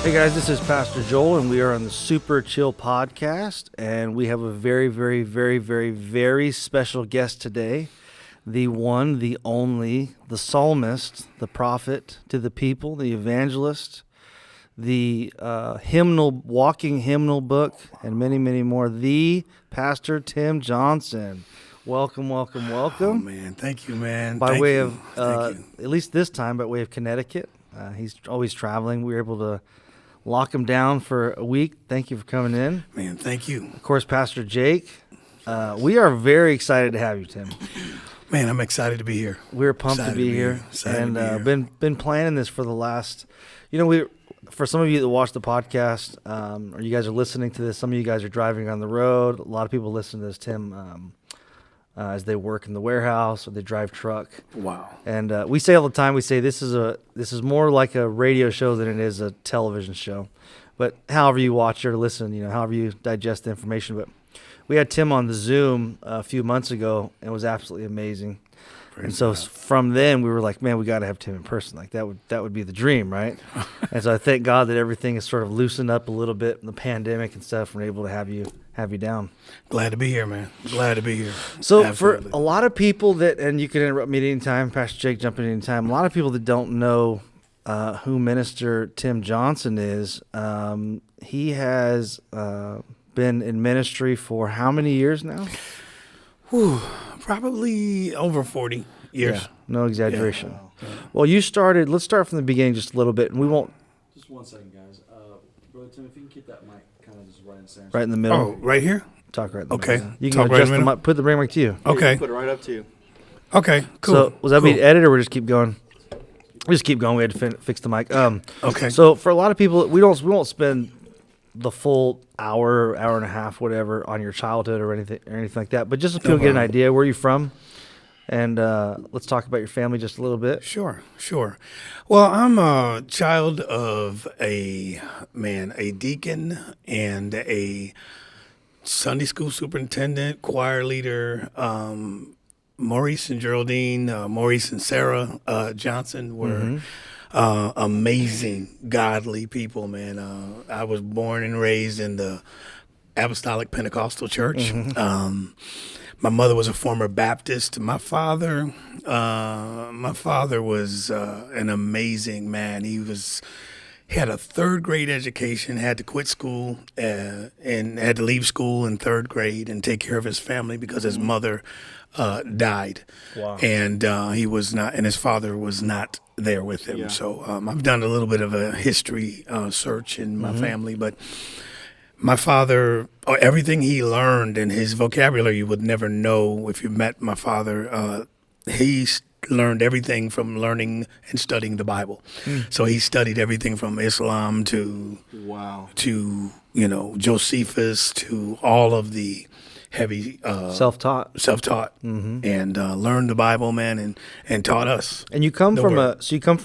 Hey guys, this is Pastor Joel, and we are on the SuperChill podcast, and we have a very, very, very, very, very special guest today. The one, the only, the psalmist, the prophet to the people, the evangelist, the walking hymnal book, and many, many more. The Pastor Tim Johnson. Welcome, welcome, welcome. Oh, man. Thank you, man. By way of, at least this time, by way of Connecticut. He's always traveling. We were able to lock him down for a week. Thank you for coming in. Man, thank you. Of course, Pastor Jake. We are very excited to have you, Tim. Man, I'm excited to be here. We're pumped to be here, and been planning this for the last. For some of you that watch the podcast, or you guys are listening to this, some of you guys are driving on the road. A lot of people listen to this, Tim, as they work in the warehouse or they drive truck. Wow. And we say all the time, this is more like a radio show than it is a television show. But however you watch or listen, however you digest the information. But we had Tim on the Zoom a few months ago, and it was absolutely amazing. And so from then we were like, man, we got to have Tim in person. Like that would be the dream, right? And so I thank God that everything is sort of loosened up a little bit in the pandemic and stuff, and we're able to have you down. Glad to be here, man. Glad to be here. So Absolutely. For a lot of people that, and you can interrupt me at any time, Pastor Jake, jump in at any time. A lot of people that don't know who Minister Tim Johnson is, he has been in ministry for how many years now? Probably over 40 years. Yeah, no exaggeration. Yeah. Well, let's start from the beginning just a little bit, and we won't. Just 1 second, guys. Brother Tim, if you can keep that mic kind of just right in the center. Right in the middle. Oh, right here? Talk right in the Okay. middle. You Talk can right adjust in the the mic, put the ring mic to you. Okay. Put it right up to you. Okay, cool. So was that cool. being edited, or we just keep going? We just keep going. We had to fix the mic. Okay. So for a lot of people, we won't spend the full hour and a half, whatever, on your childhood or anything like that. But just so people get an idea, where are you from? And let's talk about your family just a little bit. Sure. Well, I'm a child of a deacon and a Sunday school superintendent, choir leader. Maurice and Geraldine, Maurice and Sarah Johnson were amazing, godly people, man. I was born and raised in the Apostolic Pentecostal Church. My mother was a former Baptist. My father was an amazing man. He had a third grade education, had to quit school and had to leave school in third grade and take care of his family because his mother died. Wow. And he was not, and his father was not there with him. Yeah. So I've done a little bit of a history search in my family, but my father, everything he learned in his vocabulary, you would never know if you met my father. He learned everything from learning and studying the Bible. So he studied everything from Islam to Josephus, to all of the heavy Self-taught, and learned the Bible, man, and taught us. and you come from a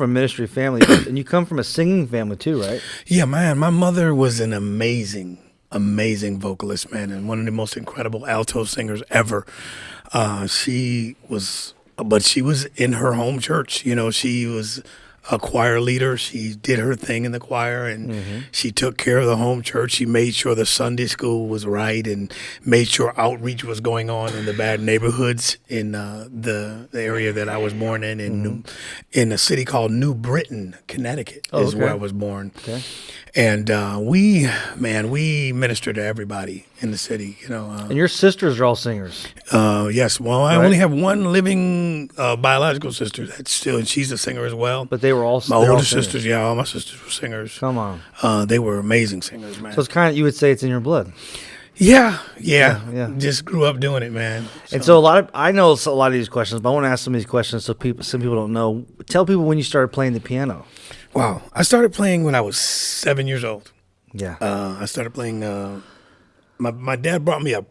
ministry family, and you come from a singing family too, right? Yeah, man. My mother was an amazing vocalist, man, and one of the most incredible alto singers ever. She was in her home church. She was a choir leader. She did her thing in the choir, and she took care of the home church. She made sure the Sunday school was right and made sure outreach was going on in the bad neighborhoods in the area that I was born in a city called New Britain, Connecticut, is where I was born. Okay. And we minister to everybody in the city, And your sisters are all singers. Yes. Well, I only have one living biological sister and she's a singer as well. But they were all my older older sisters. Yeah, all my sisters were singers. Come on. They were amazing singers, man. So it's kind of, you would say it's in your blood. Yeah. Just grew up doing it, man. And so I know a lot of these questions, but I want to ask some of these questions so some people don't know. Tell people when you started playing the piano. Wow. I started playing when I was 7 years old. Yeah. I started playing, my dad brought me a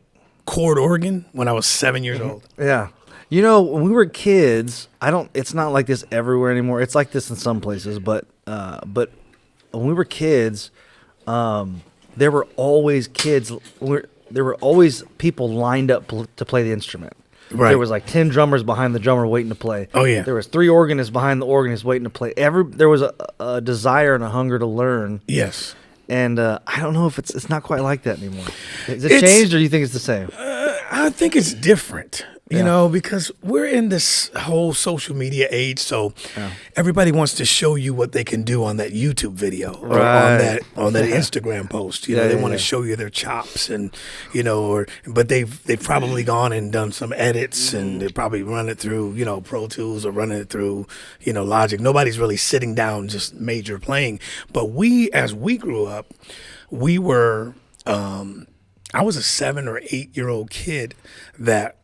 chord organ when I was 7 years old. Yeah. When we were kids, it's not like this everywhere anymore. It's like this in some places, but when we were kids, there were always people lined up to play the instrument. Right. There was like 10 drummers behind the drummer waiting to play. Oh, yeah. There was 3 organists behind the organist waiting to play. There was a desire and a hunger to learn. Yes. And I don't know if it's not quite like that anymore. Is it It's- changed, or do you think it's the same? I think it's different, you Yeah. know, because we're in this whole social media age. So everybody wants to show you what they can do on that YouTube video or Right. on that Instagram post. You know, Yeah, they yeah, want yeah. to show you their chops and, you know, but they've probably gone and done some edits and they probably run it through, you know, Pro Tools or running it through, you know, Logic. Nobody's really sitting down just major playing. But as we grew up, we were, I was a 7 or 8-year-old kid that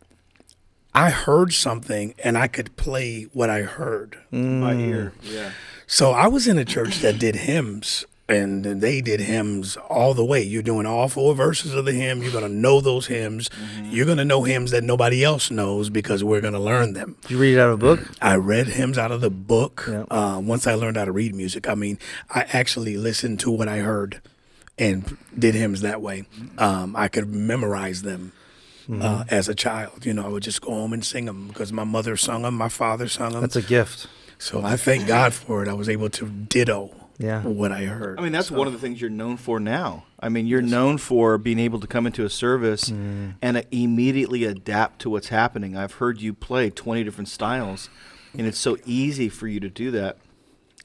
I heard something and I could play what I heard. By ear. Yeah. So I was in a church that did hymns, and they did hymns all the way. You're doing all 4 verses of the hymn. You're going to know those hymns. You're going to know hymns that nobody else knows because we're going to learn them. Did you read it out of a book? I read hymns out of the book. Yeah. Once I learned how to read music, I mean, I actually listened to what I heard and did hymns that way. I could memorize them as a child. You know, I would just go home and sing them because my mother sung them, my father sung them. That's a gift. So I thank God for it. I was able to ditto Yeah. what I heard. I mean, that's one of the things you're known for now. I mean, you're known for being able to come into a service and immediately adapt to what's happening. I've heard you play 20 different styles, and it's so easy for you to do that.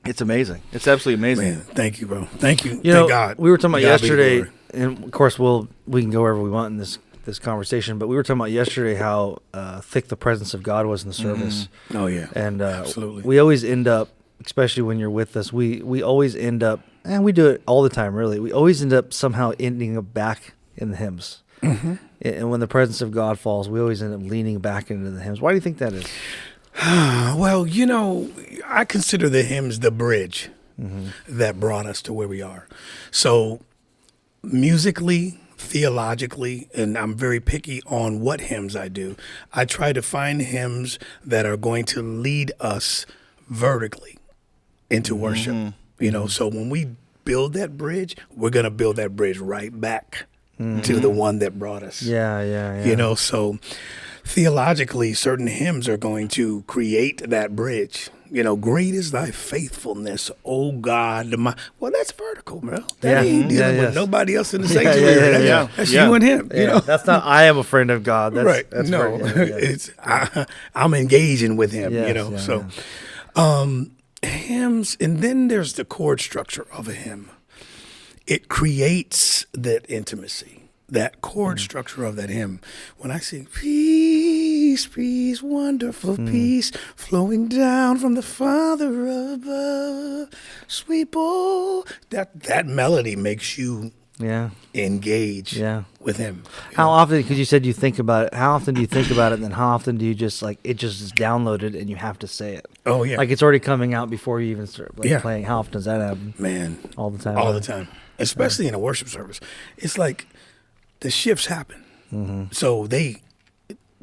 It's amazing. It's absolutely amazing. Man, thank you, bro. Thank you. You thank know, God. we were talking about God be the yesterday, glory. and of course we can go wherever we want in this conversation. But we were talking about yesterday how thick the presence of God was in the service, Oh, yeah. and Absolutely. we always end up, especially when you're with us, we always end up, and we do it all the time. Really, we always end up somehow ending up back in the hymns. And when the presence of God falls, we always end up leaning back into the hymns. Why do you think that is? Well, you know, I consider the hymns the bridge that brought us to where we are. So musically, theologically, and I'm very picky on what hymns I do. I try to find hymns that are going to lead us vertically into worship. You know, so when we build that bridge, we're going to build that bridge right back to the one that brought us. Yeah. You know, so theologically, certain hymns are going to create that bridge. You know, great is thy faithfulness, O God. Well, that's vertical, bro. That Yeah. ain't dealing Yeah, with yes. nobody else in the Yeah, sanctuary. yeah, That's, yeah. that's Yeah. you and him. You know, That's not. I am a friend of God. That's, right? That's No, very- yeah. it's I'm engaging with him. Yes, you know, yeah, so hymns, and then there's the chord structure of a hymn. It creates that intimacy. That chord structure of that hymn. When I sing peace, peace, wonderful peace, flowing down from the Father above, sweet boy, that melody makes you Yeah. engage Yeah. with him. How often? Because you said you think about it. How often do you think about it, and then how often do you just like it just is downloaded and you have to say it? Oh yeah, Like it's already coming out before you even start Yeah. playing. How often does that happen? man, All the time. all the time, especially in a worship service. It's like the shifts happen, so they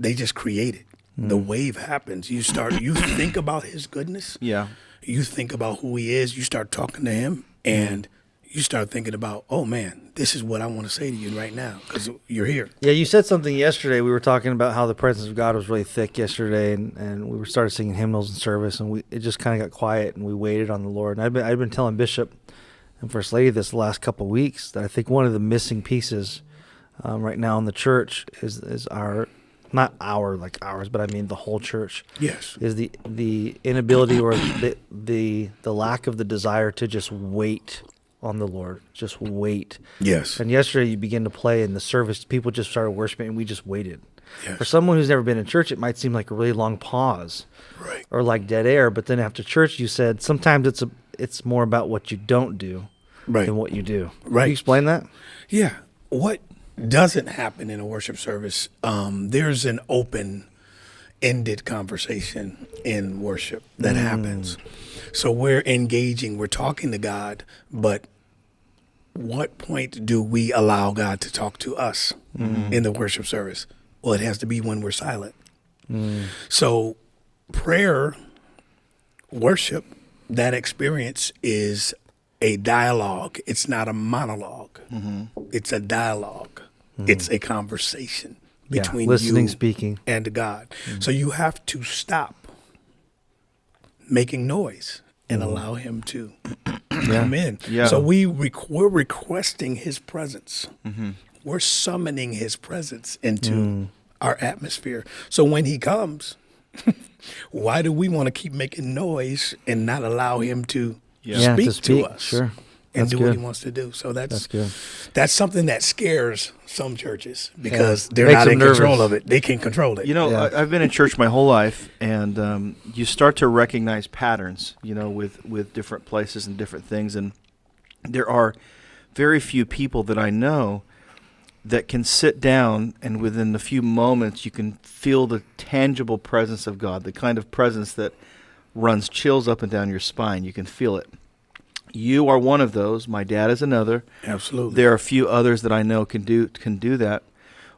just create it. The wave happens. You think about his goodness. Yeah. You think about who he is. You start talking to him, and you start thinking about, oh man, this is what I want to say to you right now because you're here. Yeah, you said something yesterday. We were talking about how the presence of God was really thick yesterday, and we started singing hymnals in service, and it just kind of got quiet, and we waited on the Lord. And I've been telling Bishop and First Lady this the last couple of weeks that I think one of the missing pieces right now in the church is our, not our like ours, but I mean the whole church. Yes. Is the inability or the lack of the desire to just wait on the Lord, just wait. Yes. And yesterday you began to play in the service, people just started worshiping, and we just waited. Yes. For someone who's never been in church, it might seem like a really long pause Right. or like dead air. But then after church, you said sometimes it's more about what you don't do Right. than what you do. Right. Can you explain that? Yeah. What doesn't happen in a worship service, there's an open-ended conversation in worship that happens. So we're engaging, we're talking to God, but what point do we allow God to talk to us in the worship service? Well, it has to be when we're silent. So prayer, worship, that experience is a dialogue. It's not a monologue. It's a dialogue. It's a conversation between listening, you speaking. and God. So you have to stop making noise and allow him to come in. Yeah. So we're requesting his presence. We're summoning his presence into our atmosphere. So when he comes, why do we want to keep making noise and not allow him to Yeah, speak to speak, to us sure. and That's do what he good. wants to do? So That's good. that's something that scares some churches because they're Makes not in them control nervous. of it. They can't control it. You know, Yeah. I've been in church my whole life, and you start to recognize patterns, you know, with different places and different things. And there are very few people that I know that can sit down and within a few moments you can feel the tangible presence of God, the kind of presence that runs chills up and down your spine. You can feel it. You are one of those. My dad is another. Absolutely. There are a few others that I know can do that.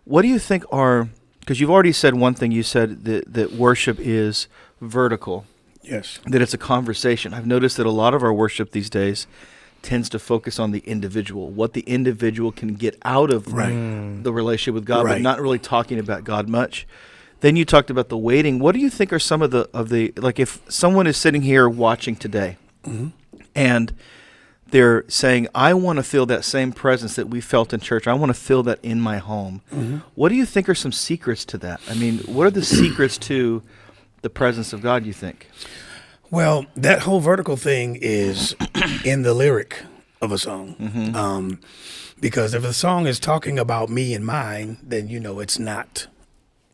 What do you think are, because you've already said one thing, you said that worship is vertical, Yes. that it's a conversation. I've noticed that a lot of our worship these days tends to focus on the individual, what the individual can get out of the relationship with God, but Right. not really talking about God much. Then you talked about the waiting. What do you think are some of the like if someone is sitting here watching today and they're saying, I want to feel that same presence that we felt in church. I want to feel that in my home. What do you think are some secrets to that? I mean, what are the secrets to the presence of God, you think? Well, that whole vertical thing is in the lyric of a song. Because if a song is talking about me and mine, then you know it's not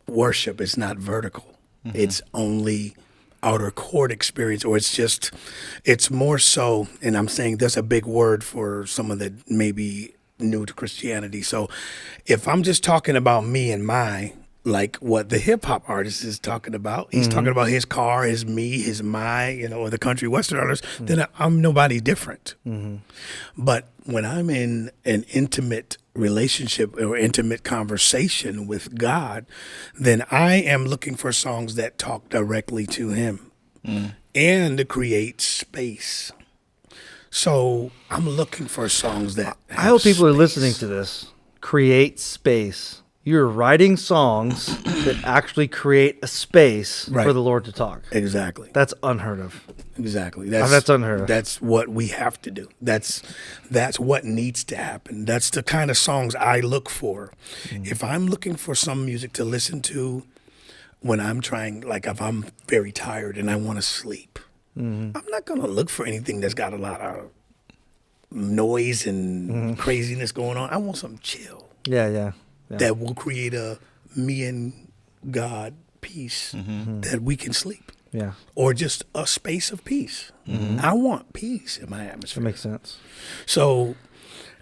worship. It's not vertical. It's only outer court experience, or it's more so, and I'm saying that's a big word for someone that may be new to Christianity. So if I'm just talking about me and my, like what the hip hop artist is talking about, he's talking about his car, his me, his my, you know, or the country western artist, then I'm nobody different. But when I'm in an intimate relationship or intimate conversation with God, then I am looking for songs that talk directly to him and to create space. So I'm looking for songs that I hope people are space. listening to this. Create space. You're writing songs that actually create a space Right. for the Lord to talk. Exactly. That's unheard of. Exactly. That's unheard of. That's what we have to do. That's what needs to happen. That's the kind of songs I look for. If I'm looking for some music to listen to when I'm trying, like if I'm very tired and I want to sleep, I'm not going to look for anything that's got a lot of noise and craziness going on. I want something chill Yeah. that will create a me and God peace that we can sleep. Yeah. Or just a space of peace. I want peace in my That atmosphere. makes sense. So,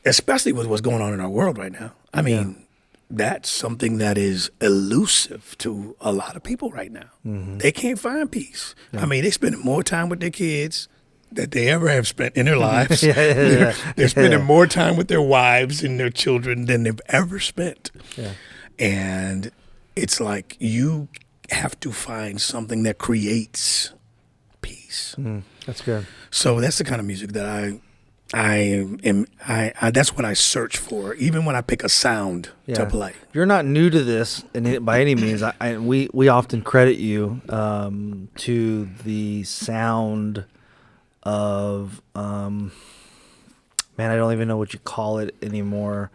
especially with what's going on in our world right now. I mean, that's something that is elusive to a lot of people right now. They can't find peace. I mean, they spend more time with their kids that they ever have spent in their lives. They're spending more time with their wives and their children than they've ever spent. Yeah. And it's like you have to find something that creates peace. That's good. So that's the kind of music that I that's what I search for, even when I pick a sound to play. You're not new to this by any means. We often credit you to the sound of man, I don't even know what you call it anymore.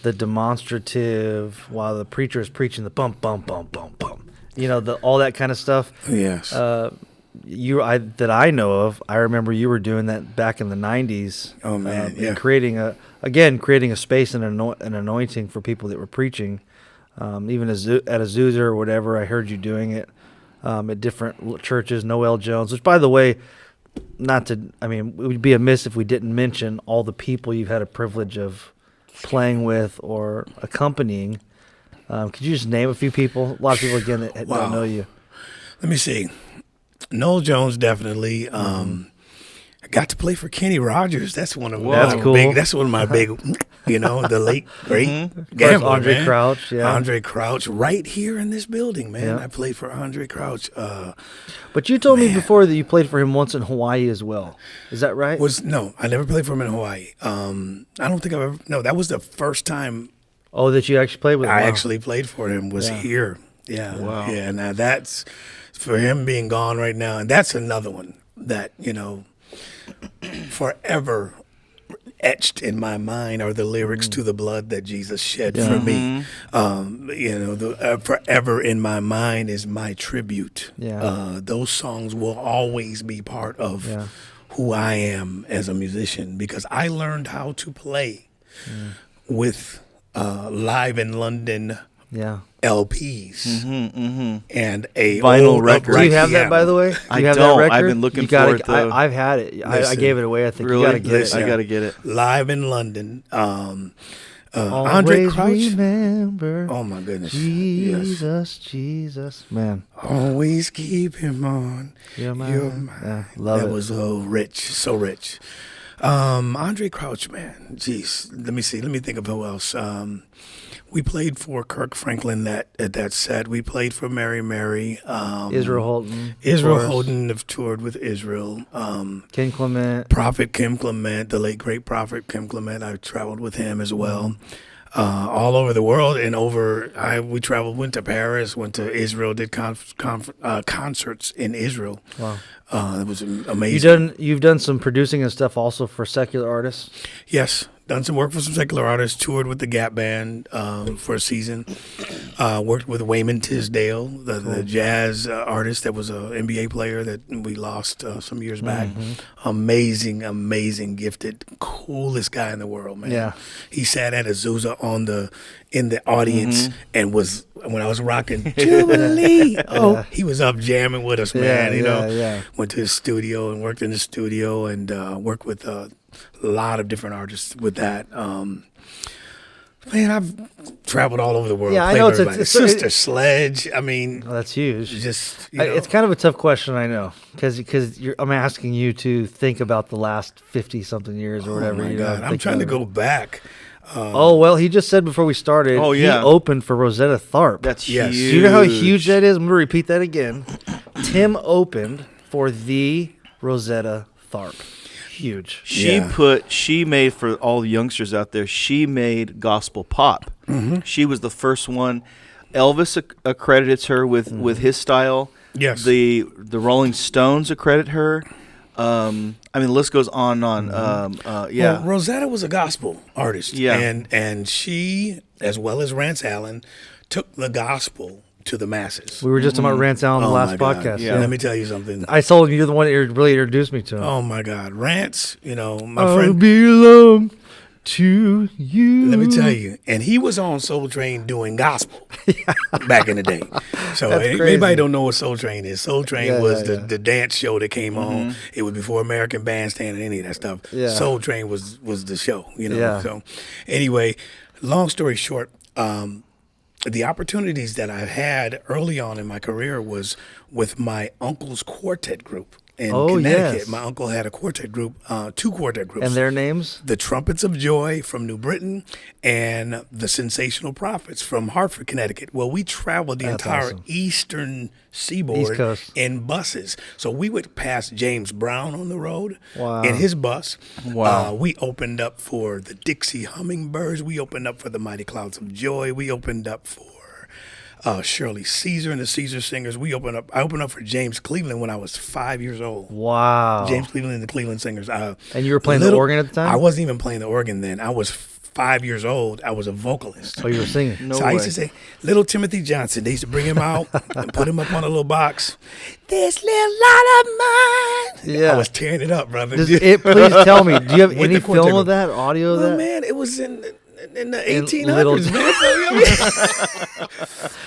The demonstrative while the preacher is preaching, the bump, bump, bump, bump, bump. You know, all that kind of stuff. Yes. That I know of, I remember you were doing that back in the 90s. Oh, man, yeah. And creating a space and an anointing for people that were preaching. Even at Azusa or whatever, I heard you doing it at different churches. Noel Jones, which, by the way, it would be amiss if we didn't mention all the people you've had a privilege of playing with or accompanying. Could you just name a few people? A lot of people, again, that don't know you. Let me see. Noel Jones, definitely. I got to play for Kenny Rogers. That's one of That's my cool. big. That's one of my big. The late great Of course, gambler, Andre man. Crouch. Yeah. Andre Crouch, right here in this building, man. Yeah. I played for Andre Crouch. But you told me before that you played for him once in Hawaii as well. Is that right? No, I never played for him in Hawaii. I don't think I've ever. No, that was the first time Oh, that you actually played with him? I Wow. actually played for him. Was Yeah. here. Yeah. Wow. Yeah. Now that's for him being gone right now, and that's another one that forever etched in my mind are the lyrics to the blood that Jesus shed for me. Forever in my mind is my tribute. Yeah. Those songs will always be part of Yeah. who I am as a musician because I learned how to play with live in London Yeah. LPs and a Vinyl old record. Do you upright have that, piano. by the way? Do I you have don't. That record? I've been looking You gotta, for it, though. I've had it. I Listen. gave it away. I think Really? you gotta get Listen. it. I got to get it. Live in London. Andre Always Crouch. remember. Oh my goodness. Yes. Jesus, man. Always keep him on You're my, your mind. yeah, love that it. was so rich. Andre Crouch, man. Jeez. Let me see. Let me think of who else. We played for Kirk Franklin at that set. We played for Mary Mary. Israel Holton. of Israel course. Holden have toured with Israel. Ken Clement. Prophet Kim Clement, the late great Prophet Kim Clement. I traveled with him as well, all over the world and we traveled, went to Paris, went to Israel, did concerts in Israel. Wow. It was amazing. You've done some producing and stuff also for secular artists. Yes, done some work for some secular artists. Toured with the Gap Band for a season. Worked with Wayman Tisdale, the jazz artist that was an NBA player that we lost some years back. Amazing, gifted, coolest guy in the world, man. Yeah. He sat at Azusa in the audience and was when I was rocking Jubilee. He was up jamming with us, man. Yeah. Went to his studio and worked in the studio and worked with a lot of different artists with that. Man, I've traveled all over the world. Yeah, I played know with it's everybody. it's Sister Sledge. I mean, Oh, that's huge. just It's kind of a tough question, I know, because I'm asking you to think about the last 50-something years or whatever. oh my you know, God, I'm think trying to about go it. back. Oh well, he just said before we started. Oh, yeah. He opened for Rosetta Tharpe. That's Yes. huge. Do you know how huge that is? I'm gonna repeat that again. Tim opened for the Rosetta Tharpe. Huge. She made, for all the youngsters out there, she made gospel pop. She was the first one. Elvis accredits her with his style. Yes. The Rolling Stones accredit her. I mean, the list goes on and on. Yeah. Well, Rosetta was a gospel artist. Yeah. And she, as well as Rance Allen, took the gospel to the masses. We were just talking about Rance Allen in the Oh, last my God. podcast. Yeah. Let me tell you something. I told him you're the one that really introduced me to him. Oh my God, Rance, my I friend. belong to you. Let me tell you, and he was on Soul Train doing gospel back in the day. So That's if crazy. anybody don't know what Soul Train is, Soul Train Yeah, was yeah. the dance show that came on. It was before American Bandstand and any of that stuff. Yeah. Soul Train was the show, Yeah. So anyway, long story short, the opportunities that I had early on in my career was with my uncle's quartet group in Oh, Connecticut. yes. My uncle had a quartet group, 2 quartet groups. And their names? The Trumpets of Joy from New Britain and the Sensational Prophets from Hartford, Connecticut. Well, we traveled the That's entire awesome. eastern seaboard East Coast. in buses. So we would pass James Brown on the road Wow. in his bus. Wow. We opened up for the Dixie Hummingbirds. We opened up for the Mighty Clouds of Joy. We opened up for Shirley Caesar and the Caesar Singers. I opened up for James Cleveland when I was 5 years old. Wow. James Cleveland and the Cleveland Singers. And you were playing the organ at the time? I wasn't even playing the organ then. I was 5 years old. I was a vocalist. Oh, you were singing. No so I used way. to say, little Timothy Johnson. They used to bring him out and put him up on a little box. This little light of mine. Yeah. I was tearing it up, brother. Please tell me, do you have With any the quartet film of group. that, audio of Oh that? man, it was in the In 1800s, little- man. So, you know,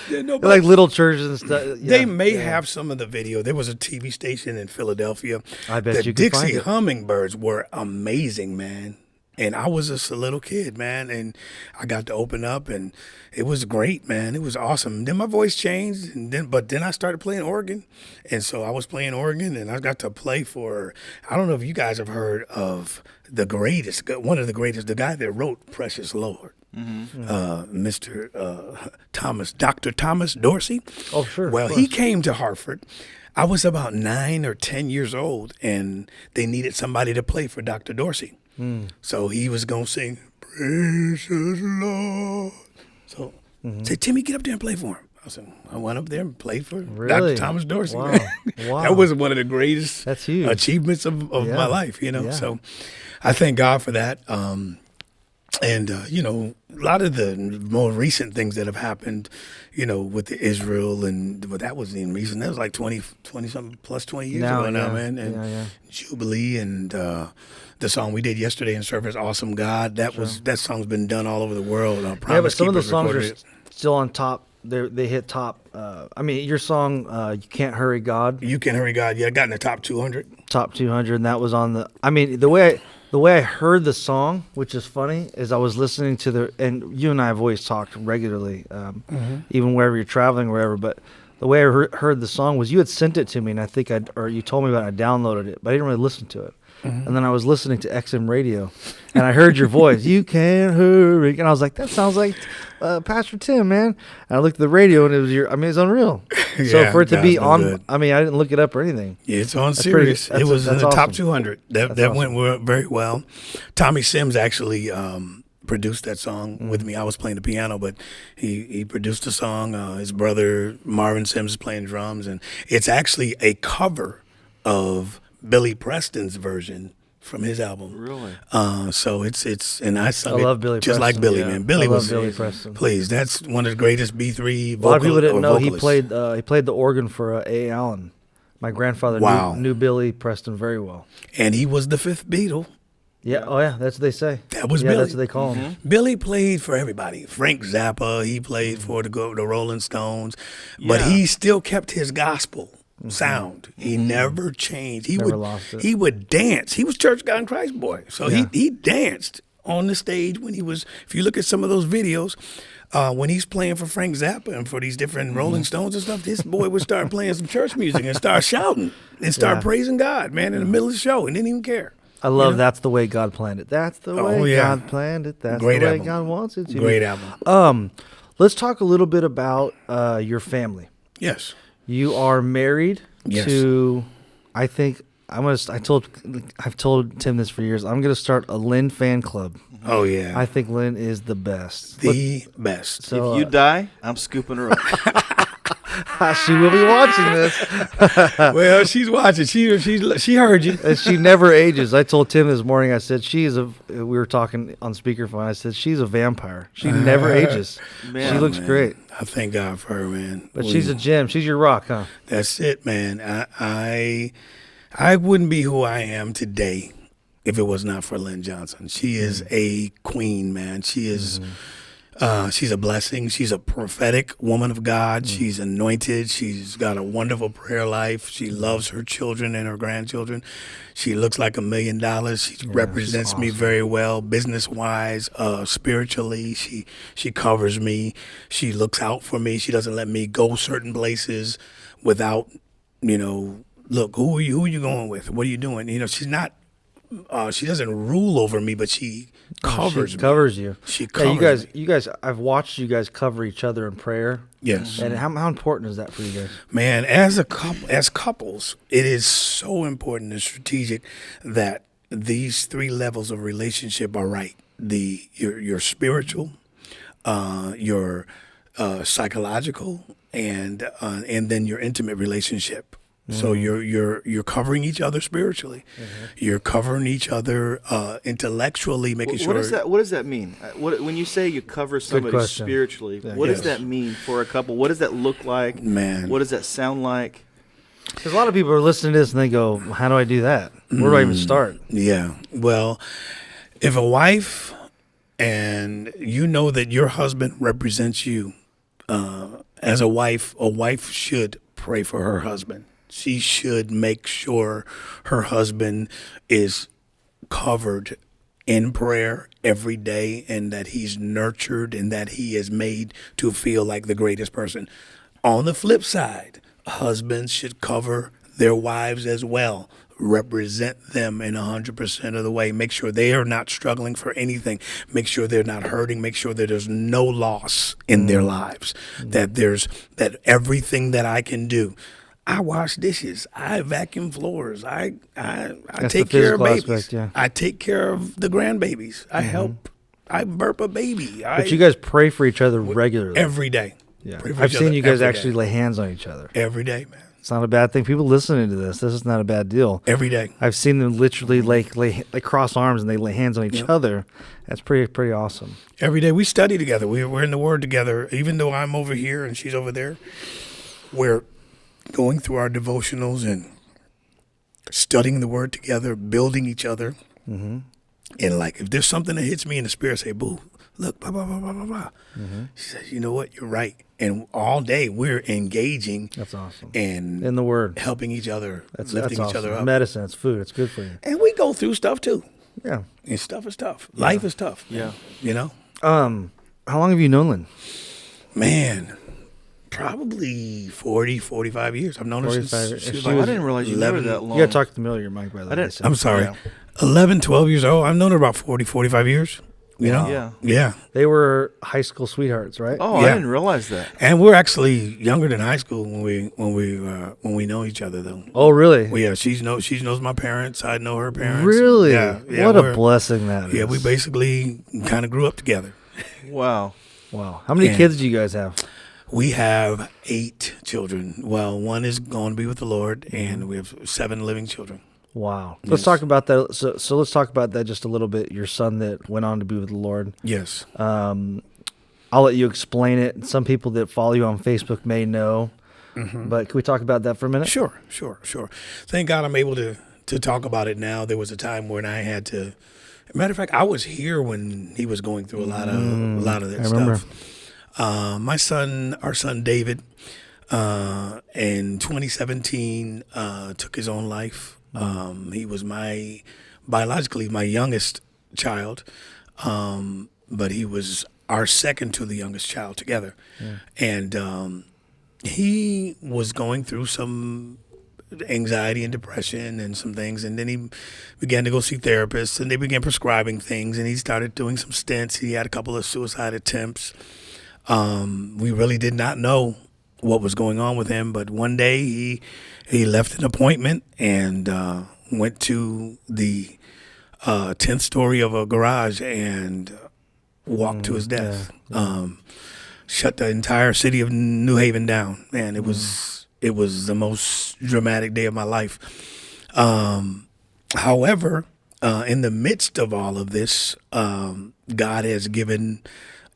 there's nobody- Like little churches and stuff. Yeah. They may have some of the video. There was a TV station in Philadelphia. I bet the you could Dixie find it. Hummingbirds were amazing, man. And I was just a little kid, man, and I got to open up, and it was great, man. It was awesome. Then my voice changed, but then I started playing organ, and so I was playing organ, and I got to play for. I don't know if you guys have heard of the greatest, one of the greatest, the guy that wrote "Precious Lord." Mr. Dr. Thomas Dorsey. Oh, sure, of Well, course. he came to Hartford. I was about 9 or 10 years old, and they needed somebody to play for Dr. Dorsey. So he was going to sing, Precious Lord. So say, Timmy, get up there and play for him. I said, I went up there and played for Really? Dr. Thomas Dorsey. Wow. Man. Wow. That was one of the greatest That's huge. achievements of Yeah. my life, you know. Yeah. So I thank God for that. And, you know, a lot of the more recent things that have happened, you know, with the Israel and well, that wasn't even recent. That was like 20 something plus 20 years ago now, yeah. man. And Yeah. Jubilee and the song we did yesterday in service, Awesome God, that song's been done all over the world. Yeah, but Promise some of the Keepers songs are recorded it. still on top. They hit top. I mean, your song, "You Can't Hurry God," You Can Hurry God, yeah, got in the top 200. top 200, and that was on the. I mean, the way I heard the song, which is funny, is I was listening to and you and I have always talked regularly, even wherever you're traveling, wherever. But the way I heard the song was you had sent it to me, and I think or you told me about it. I downloaded it, but I didn't really listen to it. And then I was listening to XM radio, and I heard your voice. You can't hurry, and I was like, "That sounds like Pastor Tim, man." And I looked at the radio, and it was it's unreal. So Yeah, for it to be God's been on, good. I mean, I didn't look it up or anything. Yeah, it's on pretty Sirius. good. It was in That's the top awesome. 200. That awesome. went very well. Tommy Sims actually produced that song with me. I was playing the piano, but he produced the song. His brother Marvin Sims is playing drums, and it's actually a cover of Billy Preston's version from his album. Really? So it's and I sung I it love Billy just like Preston. Billy, Yeah. man. Billy I love was Billy Preston. Please, that's one of the greatest B3 A lot of people didn't know he vocalists. played the organ for A. Allen. My grandfather Wow. knew Billy Preston very well. And he was the fifth Beatle. Yeah. Oh yeah, that's what they say. That was yeah, Billy. that's what they call him. Billy played for everybody. Frank Zappa, he played for the Rolling Stones, but Yeah. he still kept his gospel sound. He never changed. He Never lost it. He would dance. He was Church God in Christ boy, so Yeah. he danced on the stage when he was. If you look at some of those videos. When he's playing for Frank Zappa and for these different Rolling Stones and stuff, this boy would start playing some church music and start shouting and start Yeah. praising God, man, in the middle of the show and didn't even care. I love That's the Way God Planned It. That's the Oh, way yeah. God planned it. That's Great the way album. God wants it to Great be. album. Let's talk a little bit about your family. Yes. You are married Yes. to, I think I've told Tim this for years. I'm gonna start a Lynn fan club. Oh yeah. I think Lynn is the best. The best. So If you die, I'm scooping her up. she will be watching this, Well, she's watching. She heard you. and she never ages. I told Tim this morning. I said we were talking on speakerphone. I said she's a vampire. She never ages. Man. She looks Man, great, I thank God for her, man. but she's a gem. She's your rock, huh? That's it, man. I wouldn't be who I am today if it was not for Lynn Johnson. She is a queen, man. She is. She's a blessing. She's a prophetic woman of God. She's anointed. She's got a wonderful prayer life. She loves her children and her grandchildren. She looks like $1 million. She represents she's me awesome. very well, business wise, spiritually. She covers me. She looks out for me. She doesn't let me go certain places without, look, who are you going with? What are you doing? She's not. She doesn't rule over me, but she covers She me. covers you. She Yeah, covers me. you guys. I've watched you guys cover each other in prayer. Yes. And how important is that for you guys? Man, as couples, it is so important and strategic that these three levels of relationship are right. Your spiritual, your psychological, and then your intimate relationship. So you're covering each other spiritually. You're covering each other intellectually, making sure. What does that mean? When you say you cover somebody question. spiritually, Yeah, what does yes. that mean for a couple? What does that look like? Man. What does that sound like? Because a lot of people are listening to this and they go, "How do I do that? Where do I even start?" Yeah. Well, if a wife and you know that your husband represents you, as a wife should pray for her husband. She should make sure her husband is covered in prayer every day and that he's nurtured and that he is made to feel like the greatest person. On the flip side, husbands should cover their wives as well. Represent them in 100% of the way. Make sure they are not struggling for anything. Make sure they're not hurting. Make sure that there's no loss in their lives. That everything that I can do. I wash dishes. I vacuum floors. I That's take the care of physical babies. aspect, yeah. I take care of the grandbabies. I help I burp a baby. But you guys pray for each other regularly. every day. Yeah. Pray for I've each seen other you guys every actually day. lay hands on each other. Every day, man. It's not a bad thing. People listening to this is not a bad deal. Every day. I've seen them literally lay cross arms and they lay hands on each Yep. other. That's pretty awesome. Every day we study together. We're in the Word together. Even though I'm over here and she's over there, we're going through our devotionals and studying the Word together, building each other. Mm-hmm. And like, if there's something that hits me in the spirit, I say, "Boo, look, blah blah blah blah blah blah." Mm-hmm. She says, "You know what? You're right." And all day we're engaging That's awesome. and In the Word. helping each other, That's lifting awesome. each other up. Medicine. It's food. It's good for you. And we go through stuff too. Yeah. And stuff is tough. Life is tough. Yeah. You know, How long have you known Lynn? man. Probably 40, 45 years. I've known her 45 since years. she If was she like I was didn't realize you knew her 11. that long. You got to talk to the middle of your mic, by the way. I didn't- Listen. I'm sorry. Yeah. 11, 12 years old. I've known her about 40, 45 years. You know? Yeah. Yeah. They were high school sweethearts, right? Oh, Yeah. I didn't realize that. And we're actually younger than high school when we know each other though. Oh, really? Well, yeah, she knows my parents. I know her parents. Really? Yeah. What a we're- blessing that is. Yeah, we basically kind of grew up together. Wow. Wow. How many Yeah. kids do you guys have? We have 8 children. Well, one is going to be with the Lord, and we have 7 living children. Wow. Let's Yes. talk about that. So let's talk about that just a little bit. Your son that went on to be with the Lord. Yes. I'll let you explain it. Some people that follow you on Facebook may know. But can we talk about that for a minute? Sure. Thank God I'm able to talk about it now. There was a time when I had to. Matter of fact, I was here when he was going through a lot of that I remember. stuff. Our son David, in 2017, took his own life. He was biologically my youngest child, but he was our second to the youngest child together, and he was going through some anxiety and depression and some things, and then he began to go see therapists, and they began prescribing things, and he started doing some stents. He had a couple of suicide attempts. We really did not know what was going on with him, but one day he left an appointment and went to the 10th story of a garage and walked to his death. Shut the entire city of New Haven down, and it was the most dramatic day of my life. However, in the midst of all of this, God has given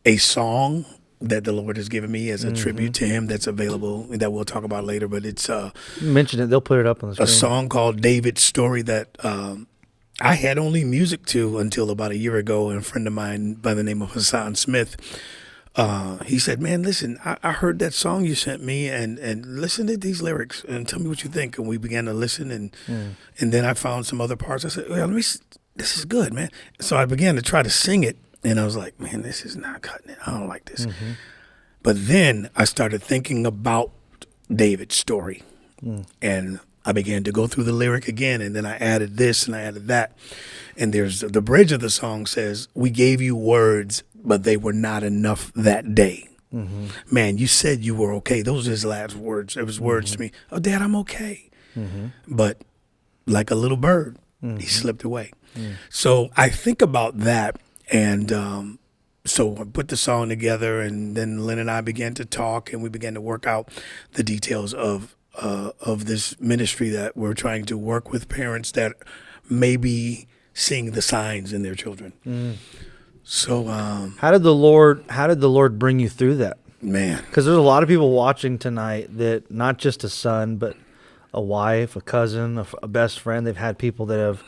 a song that the Lord has given me as a tribute to him that's available, that we'll talk about later, but it's You mentioned it. They'll put it up on the screen. a song called David's Story that I had only music to until about a year ago. And a friend of mine by the name of Hassan Smith, he said, "Man, listen, I heard that song you sent me, and listen to these lyrics and tell me what you think." And we began to listen, and then I found some other parts. I said, "Well, this is good, man." So I began to try to sing it, and I was like, "Man, this is not cutting it. I don't like this." But then I started thinking about David's story, and I began to go through the lyric again, and then I added this and I added that. And there's the bridge of the song says, "We gave you words, but they were not enough that day." Man, you said you were okay. Those are his last words. It was words to me. "Oh, Dad, I'm okay." But like a little bird, he slipped away. So I think about that, and so I put the song together, and then Lynn and I began to talk, and we began to work out the details of this ministry that we're trying to work with parents that may be seeing the signs in their children. So, How did the Lord bring you through that? man, Because there's a lot of people watching tonight that not just a son, but a wife, a cousin, a best friend. They've had people that have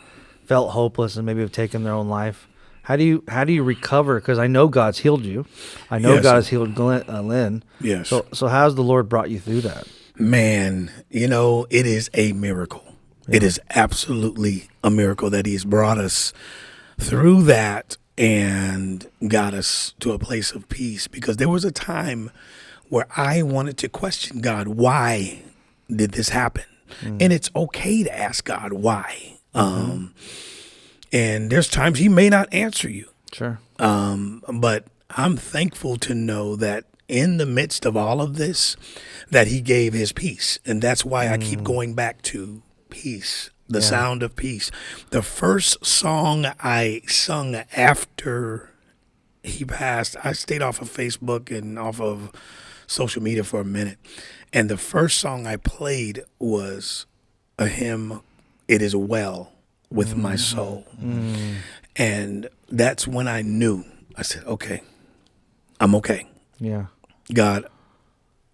felt hopeless and maybe have taken their own life. How do you recover? Because I know God's healed you. I know Yes. God has healed Lynn. Yes. So how's the Lord brought you through that? man, it is a miracle. It is absolutely a miracle that he's brought us through that and got us to a place of peace, because there was a time where I wanted to question God, why did this happen? And it's okay to ask God why. And there's times he may not answer you. Sure. But I'm thankful to know that in the midst of all of this, that he gave his peace. And that's why I keep going back to peace, the sound of peace. The first song I sung after he passed, I stayed off of Facebook and off of social media for a minute. And the first song I played was a hymn, It Is Well With My Soul. And that's when I knew. I said, okay, I'm okay. Yeah. God,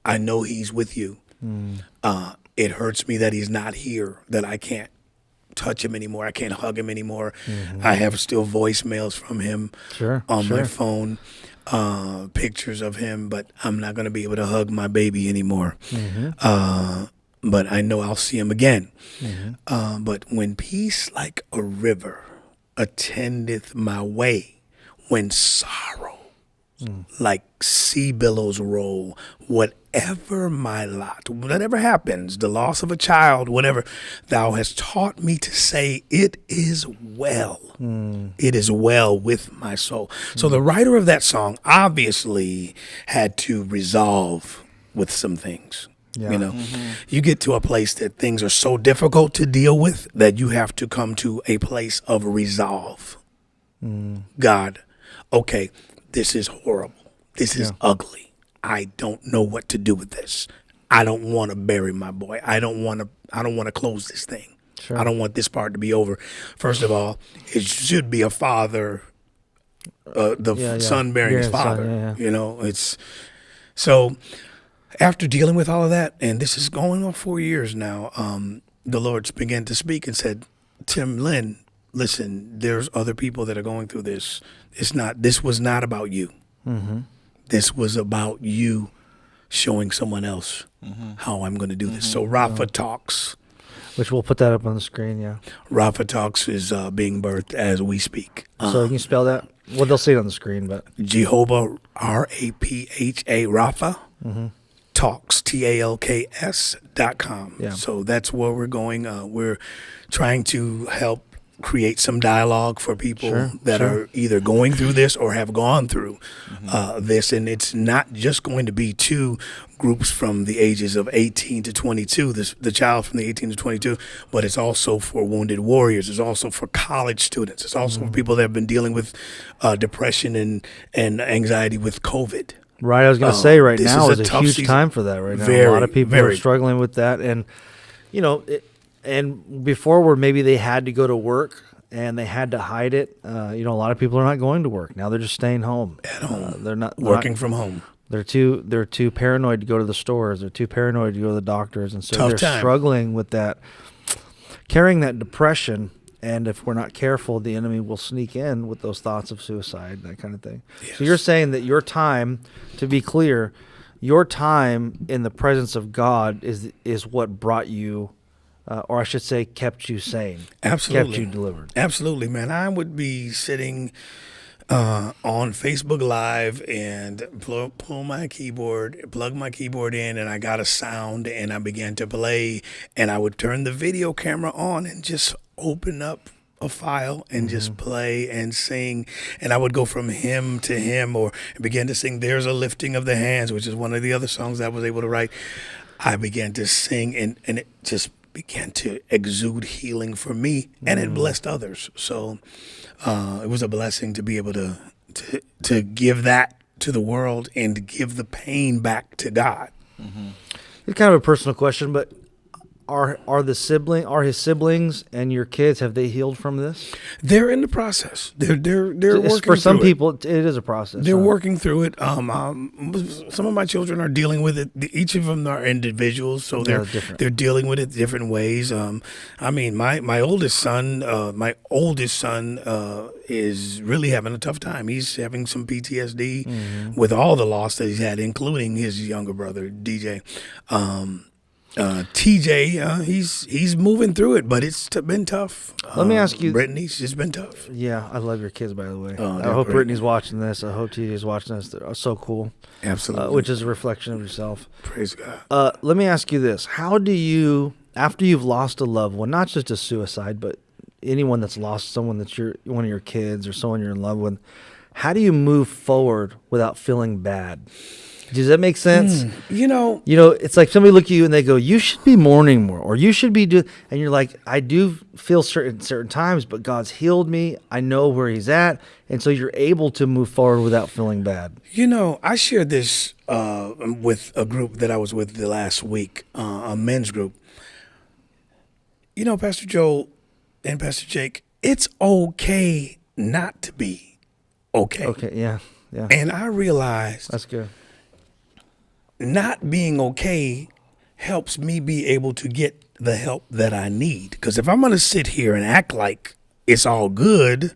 I know he's with you. It hurts me that he's not here, that I can't touch him anymore. I can't hug him anymore. I have still voicemails from him on my phone, pictures of him, but I'm not going to be able to hug my baby anymore. But I know I'll see him again. But when peace like a river attendeth my way, when sorrow like sea billows roll, whatever my lot, whatever happens, the loss of a child, whatever, thou hast taught me to say, it is well. It is well with my soul. So the writer of that song obviously had to resolve with some things. Yeah. You know, you get to a place that things are so difficult to deal with that you have to come to a place of resolve. God, okay, this is horrible. This is ugly. I don't know what to do with this. I don't want to bury my boy. I don't want to close this thing. Sure. I don't want this part to be over. First of all, it should be a father, son burying his father. You know, it's so. After dealing with all of that, and this is going on 4 years now, the Lord began to speak and said, Tim Lynn, listen, there's other people that are going through this. This was not about you. This was about you showing someone else how I'm going to do this. So Rafa Talks. Which we'll put that up on the screen, yeah. Rafa Talks is being birthed as we speak. So can you spell that? Well, they'll see it on the screen, but. Jehovah, R-A-P-H-A, Rafa. Talks, TALKS.com. Yeah. So that's where we're going. We're trying to help create some dialogue for people that are either going through this or have gone through this. And it's not just going to be two groups from the ages of 18 to 22, the child from the 18 to 22, but it's also for wounded warriors. It's also for college students. It's also for people that have been dealing with depression and anxiety with COVID. Right, I was going to say right this now is is a a huge tough time for that right now. Very, a lot of people are very. struggling with that. And, you know, and before where maybe they had to go to work and they had to hide it, you know, a lot of people are not going to work. Now they're just staying home. At home. They're not Working from home. They're too paranoid to go to the stores. They're too paranoid to go to the doctors. And so Tough they're time. struggling with that, carrying that depression. And if we're not careful, the enemy will sneak in with those thoughts of suicide, that kind of thing. Yes. So you're saying that your time, to be clear, your time in the presence of God is what brought you, or I should say, kept you sane. Absolutely. Kept you delivered. Absolutely, man. I would be sitting on Facebook Live and pull my keyboard, plug my keyboard in, and I got a sound, and I began to play, and I would turn the video camera on and just open up a file and just play and sing, and I would go from hymn to hymn or begin to sing There's a Lifting of the Hands, which is one of the other songs I was able to write. I began to sing, and it just began to exude healing for me, and it blessed others. So it was a blessing to be able to give that to the world and to give the pain back to God. It's kind of a personal question, but are his siblings and your kids, have they healed from this? They're in the process. They're working For some through it. people, it is a process. They're huh? working through it. Some of my children are dealing with it. Each of them are individuals, so Yeah, different. they're dealing with it different ways. I mean, my oldest son is really having a tough time. He's having some PTSD with all the loss that he's had, including his younger brother DJ. TJ, he's moving through it, but it's been tough. Let me ask you- Brittany's just been tough. Yeah, I love your kids, by the way. Oh, I they're hope great. Brittany's watching this. I hope TJ's watching this. They're so cool, Absolutely. which is a reflection of yourself. Praise God. Let me ask you this. How do you, after you've lost a loved one, not just a suicide, but anyone that's lost someone that's one of your kids or someone you're in love with, how do you move forward without feeling bad? Does that make sense? You know, It's like somebody look at you and they go, "You should be mourning more, or you should be doing," and you're like, "I do feel certain times, but God's healed me. I know where He's at," and so you're able to move forward without feeling bad. I shared this with a group that I was with the last week, a men's group. Pastor Joel and Pastor Jake, it's okay not to be okay. Okay, yeah. And I realized That's good. not being okay helps me be able to get the help that I need. Because if I'm going to sit here and act like it's all good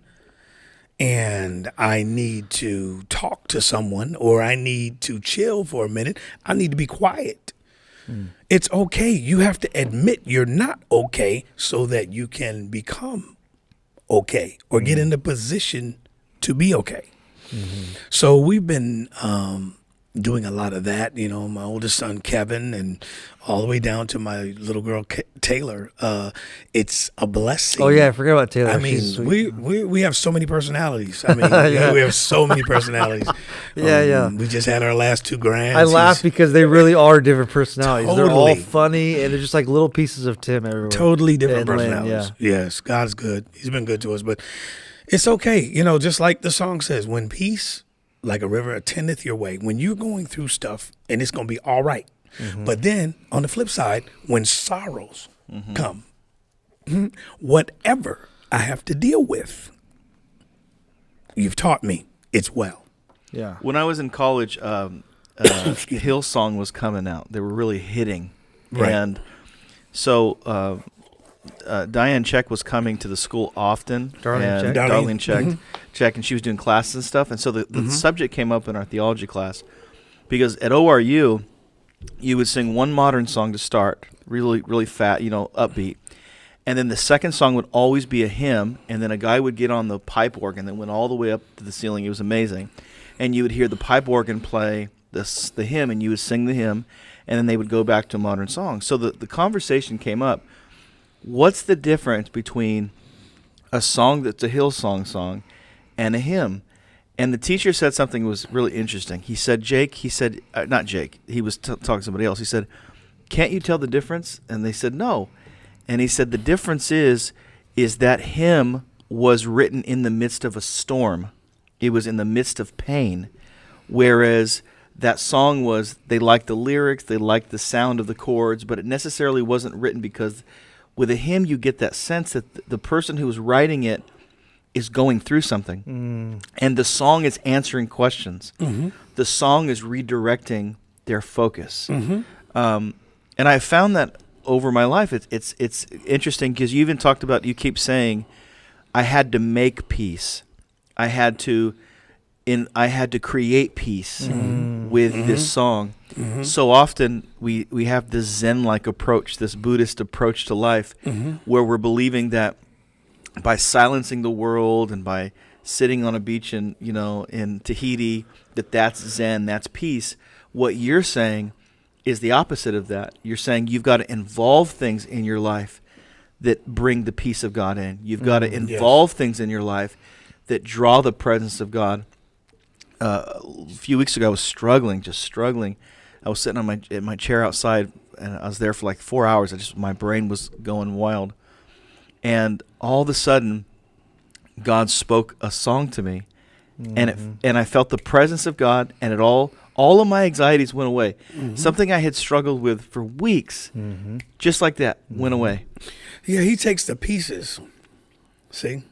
and I need to talk to someone or I need to chill for a minute, I need to be quiet. It's okay. You have to admit you're not okay so that you can become okay or get in the position to be okay. So we've been doing a lot of that. My oldest son, Kevin, and all the way down to my little girl, Taylor. It's a blessing. Oh yeah, I forgot about Taylor. I mean, She's sweet. we have so many personalities. I mean, Yeah. we have so many personalities. Yeah. We just had our last two grands. I laugh because they really are different personalities. They're all Totally. funny, and they're just like little pieces of Tim everywhere. Totally different And Lynn, personalities. Yes, God's good. He's been good to us, but it's okay. Just like the song says, when peace, like a river, attendeth your way, when you're going through stuff and it's going to be all right. But then on the flip side, when sorrows come, whatever I have to deal with, you've taught me it's well. Yeah. When I was in college, Hillsong was coming out. They were really hitting. Right. And so Diane Check was coming to the school often. Darlene Check. Darlene Check, and she was doing classes and stuff. And so the subject came up in our theology class because at ORU, you would sing one modern song to start, really, really fat, upbeat. And then the second song would always be a hymn, and then a guy would get on the pipe organ that went all the way up to the ceiling. It was amazing. And you would hear the pipe organ play the hymn, and you would sing the hymn, and then they would go back to a modern song. So the conversation came up, what's the difference between a song that's a Hillsong song and a hymn? And the teacher said something that was really interesting. He said, not Jake, he was talking to somebody else. He said, can't you tell the difference? And they said, no. And he said, the difference is that hymn was written in the midst of a storm. It was in the midst of pain. Whereas that song was, they liked the lyrics, they liked the sound of the chords, but it necessarily wasn't written because with a hymn you get that sense that the person who was writing it is going through something. And the song is answering questions. The song is redirecting their focus. And I found that over my life, it's interesting because you even talked about, you keep saying, I had to make peace. I had to create peace with this song. So often we have this Zen-like approach, this Buddhist approach to life, where we're believing that by silencing the world and by sitting on a beach in Tahiti, that's Zen, that's peace. What you're saying is the opposite of that. You're saying you've got to involve things in your life that bring the peace of God in. You've got to involve things in your life that draw the presence of God. A few weeks ago, I was struggling. I was sitting in my chair outside, and I was there for like 4 hours. My brain was going wild. And all of a sudden, God spoke a song to me, and I felt the presence of God, and all of my anxieties went away. Something I had struggled with for weeks, just like that, went away. Yeah, he takes the pieces. See?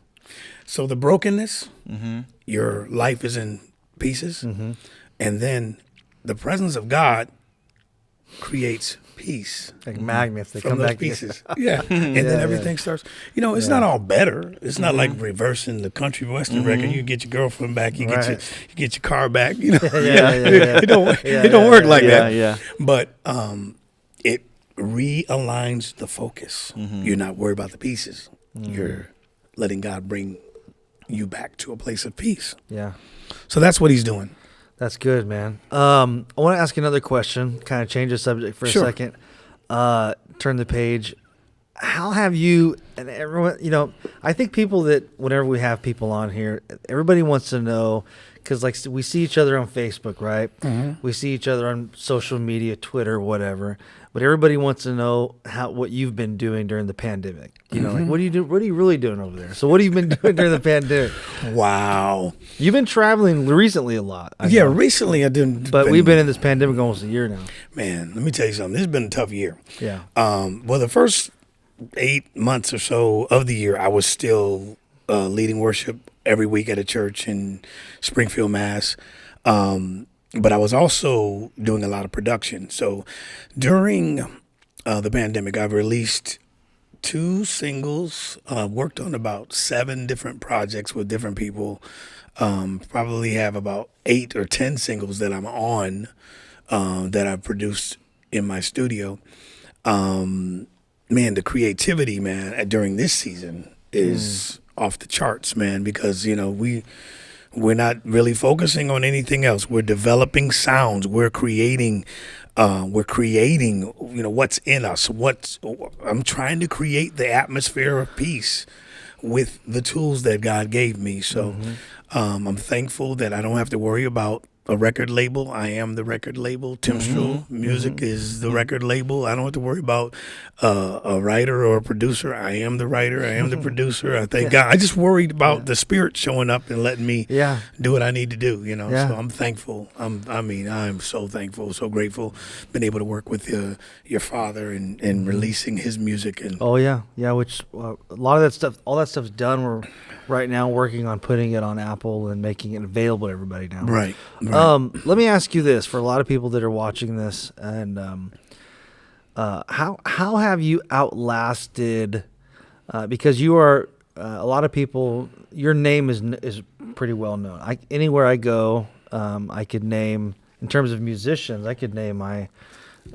So the brokenness, your life is in pieces, and then the presence of God creates peace. Like magnets, they From come those back pieces. Yeah. And then everything starts. It's not all better. It's not like reversing the country western record. You get your girlfriend back, you get your car back. It don't work like that. Yeah. But it realigns the focus. You're not worried about the pieces. You're letting God bring you back to a place of peace. Yeah. So that's what he's doing. That's good, man. I want to ask you another question, kind of change the subject for a second. Turn the page. how have you and everyone, I think people that whenever we have people on here, everybody wants to know, because like we see each other on Facebook, right? We see each other on social media, Twitter, whatever. But everybody wants to know what you've been doing during the pandemic. Like what do you do? What are you really doing over there? So what have you been doing during the pandemic? Wow. You've been traveling recently a lot. I Yeah, know. recently I didn't. But we've been in this pandemic almost a year now. Man, let me tell you something. This has been a tough year. Yeah. Well, the first 8 months or so of the year, I was still leading worship every week at a church in Springfield, Mass. But I was also doing a lot of production. So during the pandemic, I've released 2 singles, worked on about 7 different projects with different people. Probably have about 8 or 10 singles that I'm on that I've produced in my studio. Man, the creativity, man, during this season is off the charts, man, because, we're not really focusing on anything else. We're developing sounds. We're creating, what's in us. I'm trying to create the atmosphere of peace with the tools that God gave me. So I'm thankful that I don't have to worry about a record label. I am the record label. Timstrel Music is the record label. I don't have to worry about a writer or a producer. I am the writer. I am the producer. I thank God. I just worried about the Spirit showing up and letting me do what I need to do. So I'm thankful. I'm so thankful, so grateful. Been able to work with your father and releasing his music. And Which a lot of that stuff, all that stuff's done. We're right now working on putting it on Apple and making it available to everybody now. Right. Let me ask you this: for a lot of people that are watching this, and how have you outlasted? Because you are a lot of people. Your name is pretty well known. Anywhere I go, I could name, in terms of musicians, I could name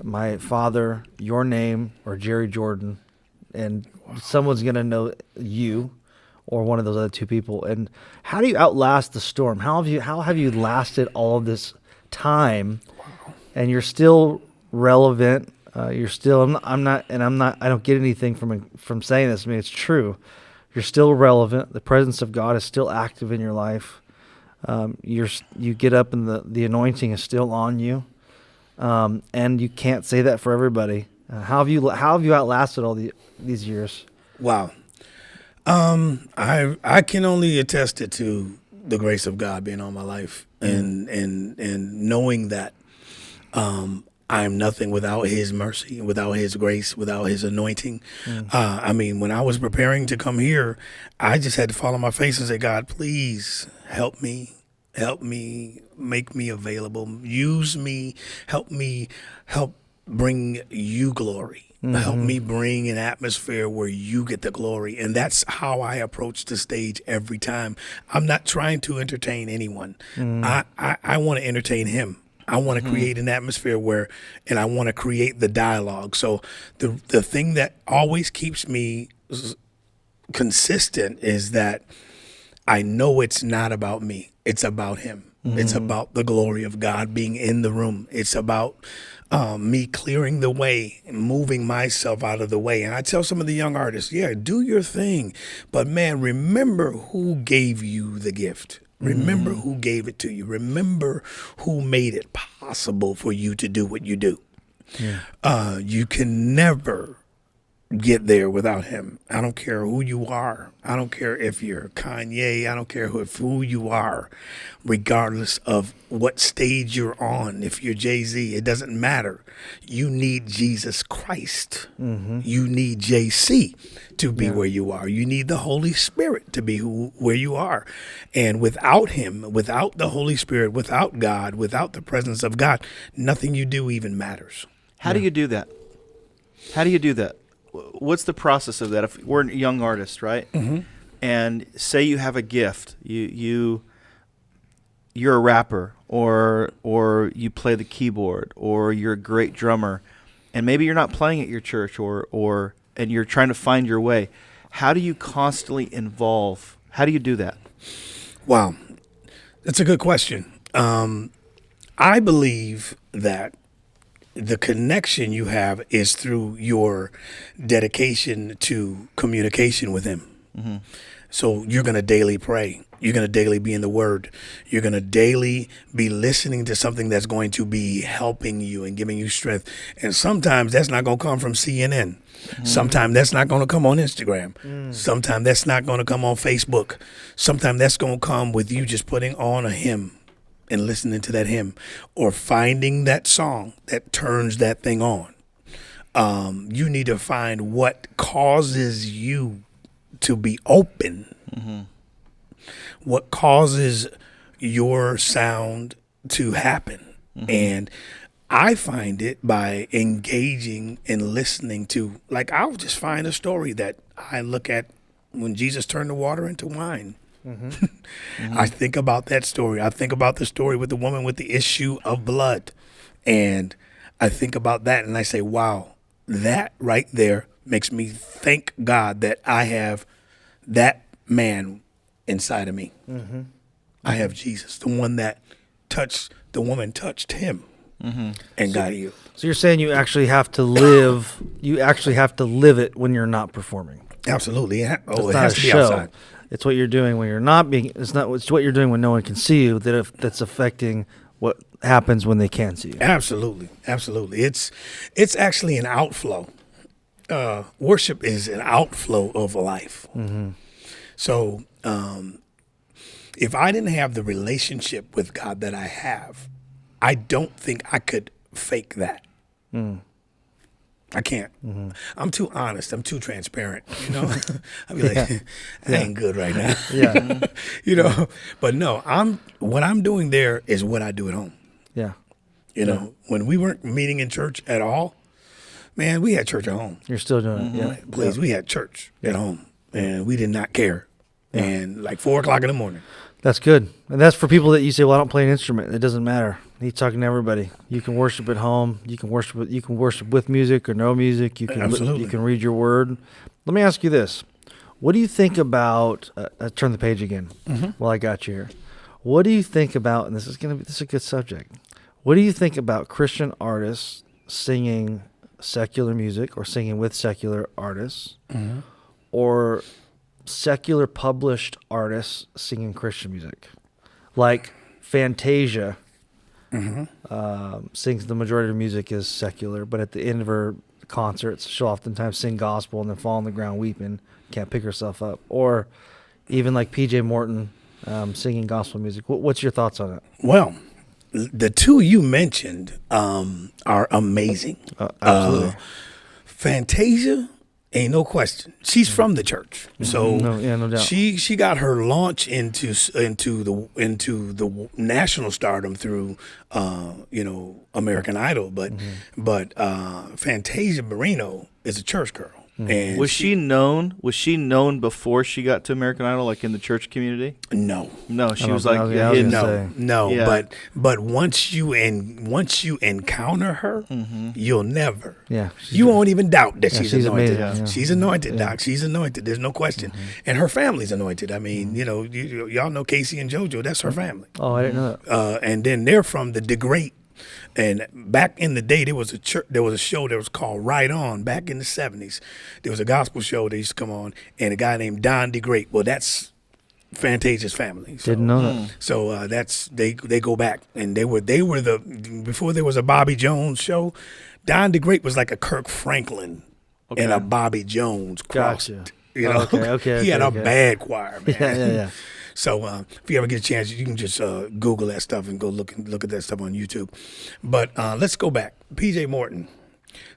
my father, your name, or Jerry Jordan, and someone's gonna know you or one of those other 2 people. And how do you outlast the storm? How have you lasted all of this time? Wow. And you're still relevant. You're still, I don't get anything from saying this. I mean, it's true. You're still relevant. The presence of God is still active in your life. You get up and the anointing is still on you. And you can't say that for everybody. How have you outlasted all these years? Wow. I can only attest it to the grace of God being on my life and knowing that I am nothing without His mercy, without His grace, without His anointing. When I was preparing to come here, I just had to fall on my face and say, God, please help me, make me available, use me, help bring you glory. Help me bring an atmosphere where you get the glory. And that's how I approach the stage every time. I'm not trying to entertain anyone. I want to entertain Him. I want to create an atmosphere and I want to create the dialogue. So the thing that always keeps me consistent is that I know it's not about me. It's about Him. It's about the glory of God being in the room. It's about me clearing the way and moving myself out of the way. And I tell some of the young artists, do your thing. But man, remember who gave you the gift. Remember who gave it to you. Remember who made it possible for you to do what you do. You can never get there without Him. I don't care who you are. I don't care if you're Kanye. I don't care who you are, regardless of what stage you're on. If you're Jay-Z, it doesn't matter. You need Jesus Christ. You need JC to be where you are. You need the Holy Spirit to be where you are. And without Him, without the Holy Spirit, without God, without the presence of God, nothing you do even matters. How do you do that? How do you do that? What's the process of that? If we're young artists, right? And say you have a gift, you're a rapper, or you play the keyboard, or you're a great drummer, and maybe you're not playing at your church, and you're trying to find your way. How do you constantly involve? How do you do that? Wow, that's a good question. I believe that the connection you have is through your dedication to communication with him. So you're going to daily pray. You're going to daily be in the Word. You're going to daily be listening to something that's going to be helping you and giving you strength. And sometimes that's not going to come from CNN. Sometimes that's not going to come on Instagram. Sometimes that's not going to come on Facebook. Sometimes that's going to come with you just putting on a hymn and listening to that hymn, or finding that song that turns that thing on. You need to find what causes you to be open, what causes your sound to happen. And I find it by engaging and listening to, like, I'll just find a story that I look at when Jesus turned the water into wine. I think about that story. I think about the story with the woman with the issue of blood. And I think about that and I say, wow, that right there makes me thank God that I have that man inside of me. I have Jesus, the one that touched, the woman touched him and got healed. So you're saying you actually have to live. You actually have to live it when you're not performing. Absolutely. It's Oh, it not has a to be show. outside. It's what you're doing when you're not being. It's not. It's what you're doing when no one can see you. That's affecting what happens when they can see you. Absolutely. Absolutely. It's actually an outflow. Worship is an outflow of life. So if I didn't have the relationship with God that I have, I don't think I could fake that. I can't. I'm too honest. I'm too transparent. You know, I'd be like, I ain't good right now. Yeah. You know, but no, what I'm doing there is what I do at home. Yeah. You know, when we weren't meeting in church at all, man, we had church at home. You're still doing it. Yeah. Please, we had church at home, and we did not care. And like 4 o'clock in the morning. That's good. And that's for people that you say, well, I don't play an instrument. It doesn't matter. He's talking to everybody. You can worship at home. You can worship with music or no music. You can Absolutely. You can read your word. Let me ask you this. What do you think about turn the page again while I got you here. What do you think about, and this is a good subject. What do you think about Christian artists singing secular music or singing with secular artists or secular published artists singing Christian music? Like Fantasia sings, the majority of her music is secular, but at the end of her concerts, she'll oftentimes sing gospel and then fall on the ground weeping, can't pick herself up. Or even like PJ Morton singing gospel music. What's your thoughts on it? Well, the two you mentioned are amazing. Absolutely. Fantasia, ain't no question. She's from the church, so no doubt. She got her launch into the national stardom through American Idol, but Fantasia Barrino is a church girl. And Was she known? Was she known before she got to American Idol, like in the church community? No. No, she I was don't- like I was a gonna hidden. say. No, Yeah. but once you encounter her, you'll never. Yeah. You won't even doubt that Yeah, she's she's anointed. amazing, yeah. She's anointed, Doc. She's anointed. There's no question. And her family's anointed. I mean, y'all know Casey and JoJo. That's her family. Oh, I didn't know that. And then they're from the Great. And back in the day, there was a show that was called Right On. Back in the 70s, there was a gospel show that used to come on, and a guy named Don DeGreat. Well, that's Fantasia's family. So, Didn't know that. So that's they go back, and they were before there was a Bobby Jones show. Don DeGreat was like a Kirk Franklin and a Bobby Jones crossed. Gotcha. You know, Okay, he had a okay. bad choir, man. Yeah. So if you ever get a chance, you can just Google that stuff and go look at that stuff on YouTube. But let's go back. PJ Morton.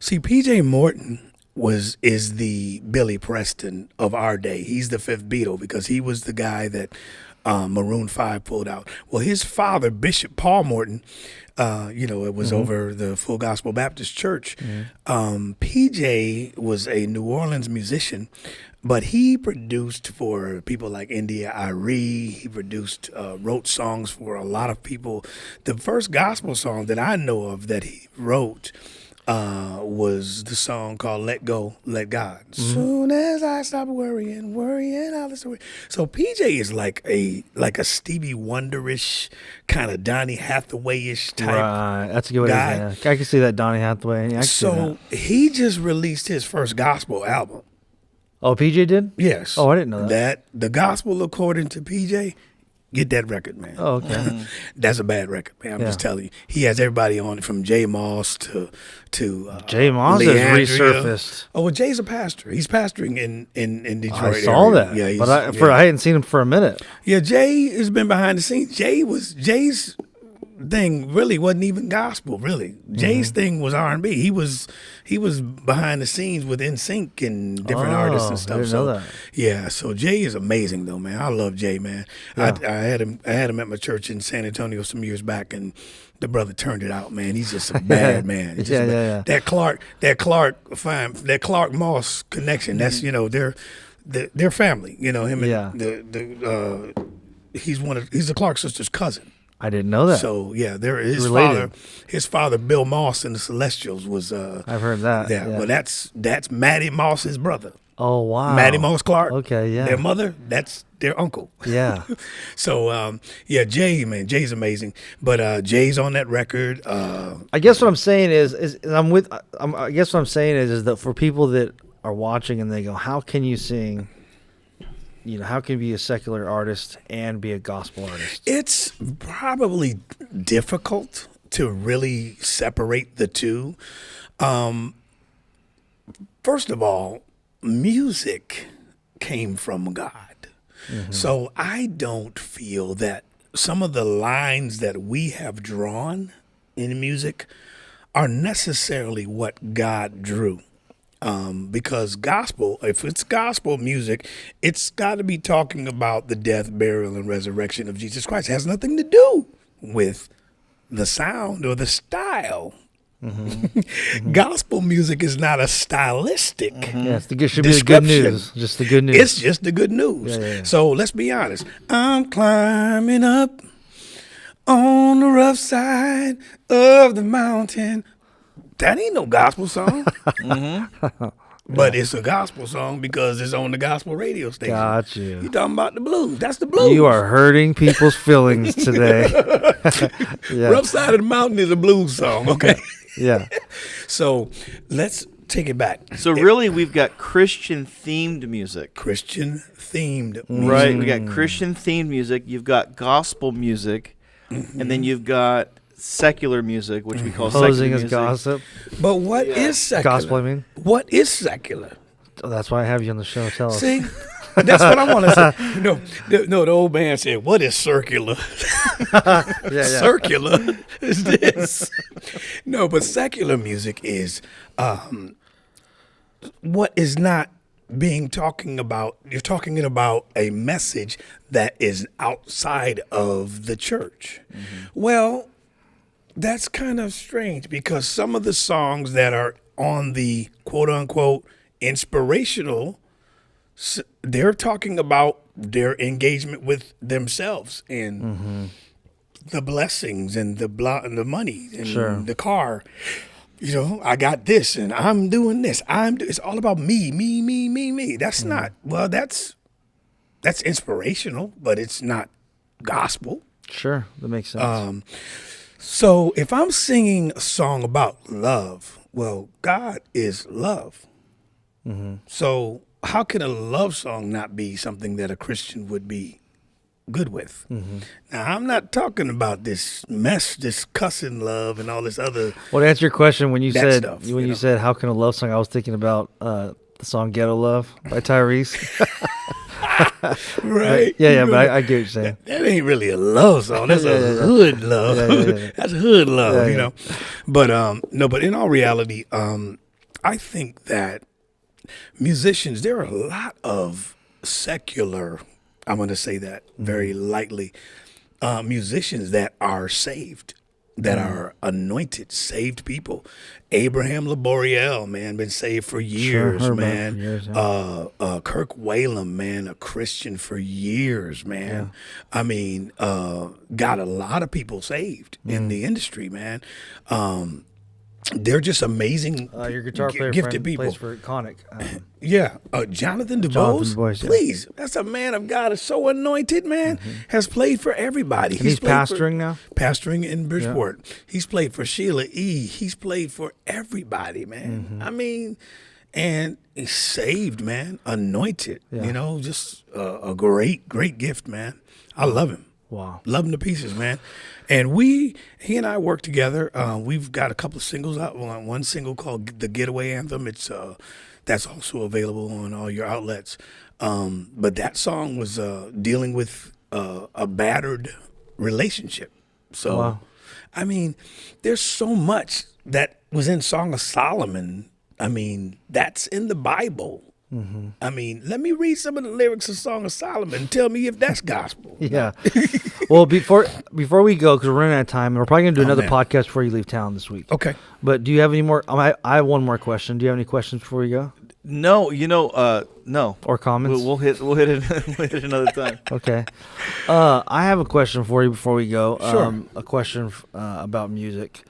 See, PJ Morton is the Billy Preston of our day. He's the fifth Beatle because he was the guy that Maroon 5 pulled out. Well, his father, Bishop Paul Morton, it was over the Full Gospel Baptist Church. PJ was a New Orleans musician, but he produced for people like India Arie. He wrote songs for a lot of people. The first gospel song that I know of that he wrote was the song called "Let Go, Let God." Soon as I stop worrying, I'll just worry. So PJ is like a Stevie Wonderish kind of Donny Hathaway-ish type. Right, that's a good way guy. to say it. I can see that Donny Hathaway. Yeah, I can see So that. he just released his first gospel album. Oh, PJ did? Yes. Oh, I didn't know that. The gospel according to PJ. Get that record, man. Oh, okay. That's a bad record, man. I'm just telling you. He has everybody on it from Jay Moss to Jay Moss has Leandria. resurfaced. Oh, well, Jay's a pastor. He's pastoring in Detroit. I saw area. that. Yeah, he's, but I hadn't seen him for a minute. yeah, Jay has been behind the scenes. Jay's thing really wasn't even gospel. Really, Jay's thing was R&B. He was behind the scenes with NSYNC and different artists and stuff. I didn't know that. Yeah, so Jay is amazing though, man. I love Jay, man. Yeah. I had him at my church in San Antonio some years back, and the brother turned it out, man. He's just a bad man. Just Yeah, a yeah. That Clark Moss connection. That's they're family. Him and he's the Clark sisters' cousin. I didn't know that. So yeah, Related. his father Bill Moss in the Celestials was I've heard that. yeah. Yeah. Well, that's Matty Moss's brother. Oh, wow. Matty Moss Clark. Okay, yeah. Their mother, that's their uncle. Yeah. So Jay, man, Jay's amazing. But Jay's on that record. I guess what I'm saying is I guess what I'm saying is that for people that are watching and they go, how can you sing? How can you be a secular artist and be a gospel artist? It's probably difficult to really separate the two. First of all, music came from God. So I don't feel that some of the lines that we have drawn in music are necessarily what God drew. Because gospel, if it's gospel music, it's got to be talking about the death, burial, and resurrection of Jesus Christ. It has nothing to do with the sound or the style. Gospel music is not a stylistic Yeah, it should be the good description. news. Just the good news. It's just the good news. Yeah. So let's be honest. I'm climbing up on the rough side of the mountain. That ain't no gospel song. But it's a gospel song because it's on the gospel radio station. Got you. You talking about the blues. That's the blues. You are hurting people's feelings today. Yeah. Rough Side of the Mountain is a blues song, okay? Yeah. So let's take it back. So really, we've got Christian-themed music. Christian themed music. Right, we got Christian-themed music. You've got gospel music. And then you've got secular music, which we call secular Posing as music. gospel. But what is secular? Gospel, I mean. What is secular? Oh, that's why I have you on the show. Tell us. See, that's what I want to say. The old man said, "What is circular?" Yeah. Circular is this? No, but secular music is what is not being talking about. You're talking about a message that is outside of the church. Well, that's kind of strange because some of the songs that are on the quote unquote inspirational, they're talking about their engagement with themselves and the blessings and the money and the car. I got this and I'm doing this. It's all about me. That's not, well, that's inspirational, but it's not gospel. Sure, that makes sense. So if I'm singing a song about love, well, God is love. So how can a love song not be something that a Christian would be good with? Now, I'm not talking about this mess, this cussing love and all this other. Well, to answer your question, when you that said stuff, you said how can a love song, I was thinking about the song "Ghetto Love" by Tyrese. Right. Yeah, but I get what you're saying. That ain't really a love song. That's a hood love. Yeah. That's hood love, Yeah. But no, but in all reality, I think that musicians, there are a lot of secular, I'm going to say that very lightly, musicians that are saved, that are anointed, saved people. Abraham Laboriel, man, been saved for years, heard about it man. for years, yeah. Kirk Whalum, man, a Christian for years, man. I mean, got a lot of people saved in the industry, man. they're just amazing, Your guitar player gifted friend people. plays for Conic. Yeah, Jonathan DuBose. Jonathan DuBose, yeah. Please, that's a man of God. Is so anointed, man. Has played for everybody. And he's played pastoring now? Pastoring in Bridgeport. He's played for Sheila E. He's played for everybody, man. I mean, and he's saved, man. Anointed. Yeah. You know, just a great, great gift, man. I love him. Wow. Love him to pieces, man. And he and I work together. We've got a couple of singles out. One single called "The Getaway Anthem." It's that's also available on all your outlets. But that song was dealing with a battered relationship. So, Wow. I mean, there's so much that was in Song of Solomon. I mean, that's in the Bible. I mean, let me read some of the lyrics of Song of Solomon and tell me if that's gospel. Yeah. Well, before we go, because we're running out of time, and we're probably going to do another man. podcast before you leave town this week. Okay. But do you have any more? I have one more question. Do you have any questions before you go? No, no. Or comments? We'll hit it. We'll hit it another time. Okay. I have a question for you before we go. Sure. A question about music.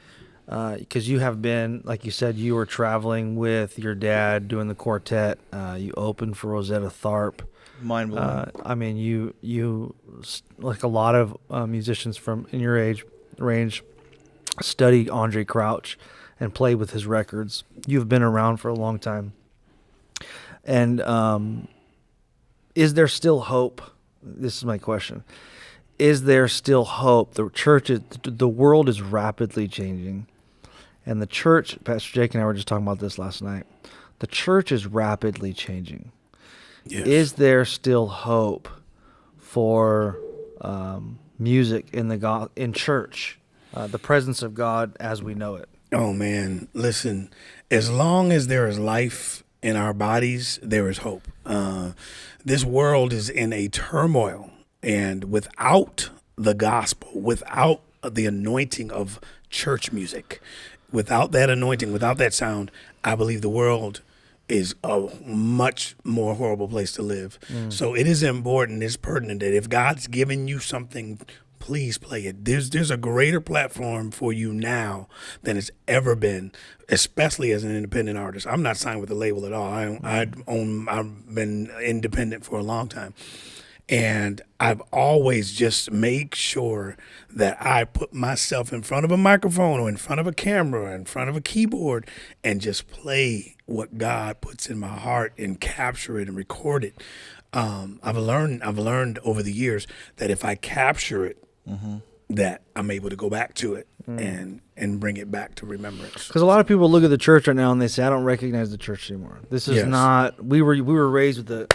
Because you have been, like you said, you were traveling with your dad doing the quartet. You opened for Rosetta Tharpe. Mind blowing. I mean, you like a lot of musicians from in your age range studied Andre Crouch and played with his records. You've been around for a long time. And is there still hope? This is my question. Is there still hope? The world is rapidly changing. And the church, Pastor Jake and I were just talking about this last night. The church is rapidly changing. Yes. Is there still hope for music in church, the presence of God as we know it? Oh, man. Listen, as long as there is life in our bodies, there is hope. This world is in a turmoil. And without the gospel, without the anointing of church music, without that anointing, without that sound, I believe the world is a much more horrible place to live. So it is important, it's pertinent that if God's given you something, please play it. There's a greater platform for you now than it's ever been, especially as an independent artist. I'm not signed with a label at all. I've been independent for a long time. And I've always just made sure that I put myself in front of a microphone or in front of a camera or in front of a keyboard and just play what God puts in my heart and capture it and record it. I've learned over the years that if I capture it, that I'm able to go back to it and bring it back to remembrance. Because a lot of people look at the church right now and they say, "I don't recognize the church anymore." This is Yes. not. We were raised with the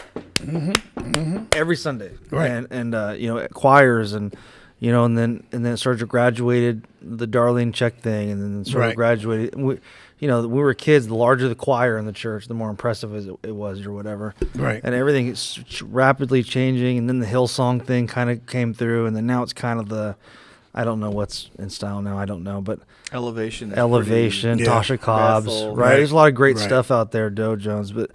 every Sunday, Right. and choirs, and and then it sort of graduated the Darlene Check thing, and then sort Right. of graduated. We were kids. The larger the choir in the church, the more impressive it was, or whatever. Right. And everything is rapidly changing. And then the Hillsong thing kind of came through, and then now it's kind of the. I don't know what's in style now. I don't know, but Elevation. Tasha Cobbs, Bethel. right? There's a lot of great Right. stuff out there, Doe Jones. But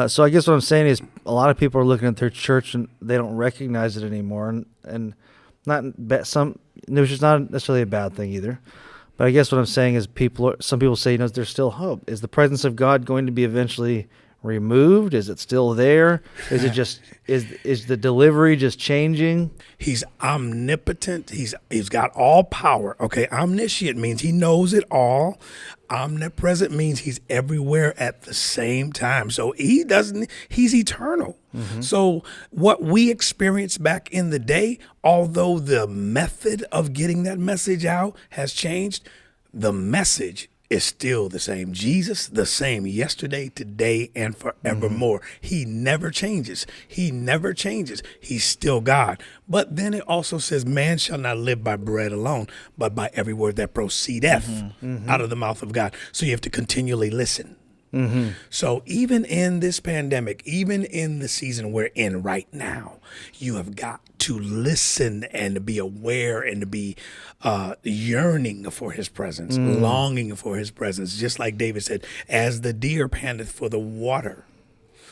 so I guess what I'm saying is a lot of people are looking at their church and they don't recognize it anymore, and some, which is not necessarily a bad thing either. But I guess what I'm saying is some people say, there's still hope. Is the presence of God going to be eventually removed? Is it still there? Is it just is the delivery just changing? He's omnipotent. He's got all power. Okay, omniscient means he knows it all. Omnipresent means he's everywhere at the same time. So he's eternal. So what we experienced back in the day, although the method of getting that message out has changed, the message is still the same. Jesus, the same yesterday, today, and forevermore. He never changes. He never changes. He's still God. But then it also says, man shall not live by bread alone, but by every word that proceedeth out of the mouth of God. So you have to continually listen. So even in this pandemic, even in the season we're in right now, you have got to listen and to be aware and to be yearning for his presence, longing for his presence. Just like David said, as the deer panteth for the water,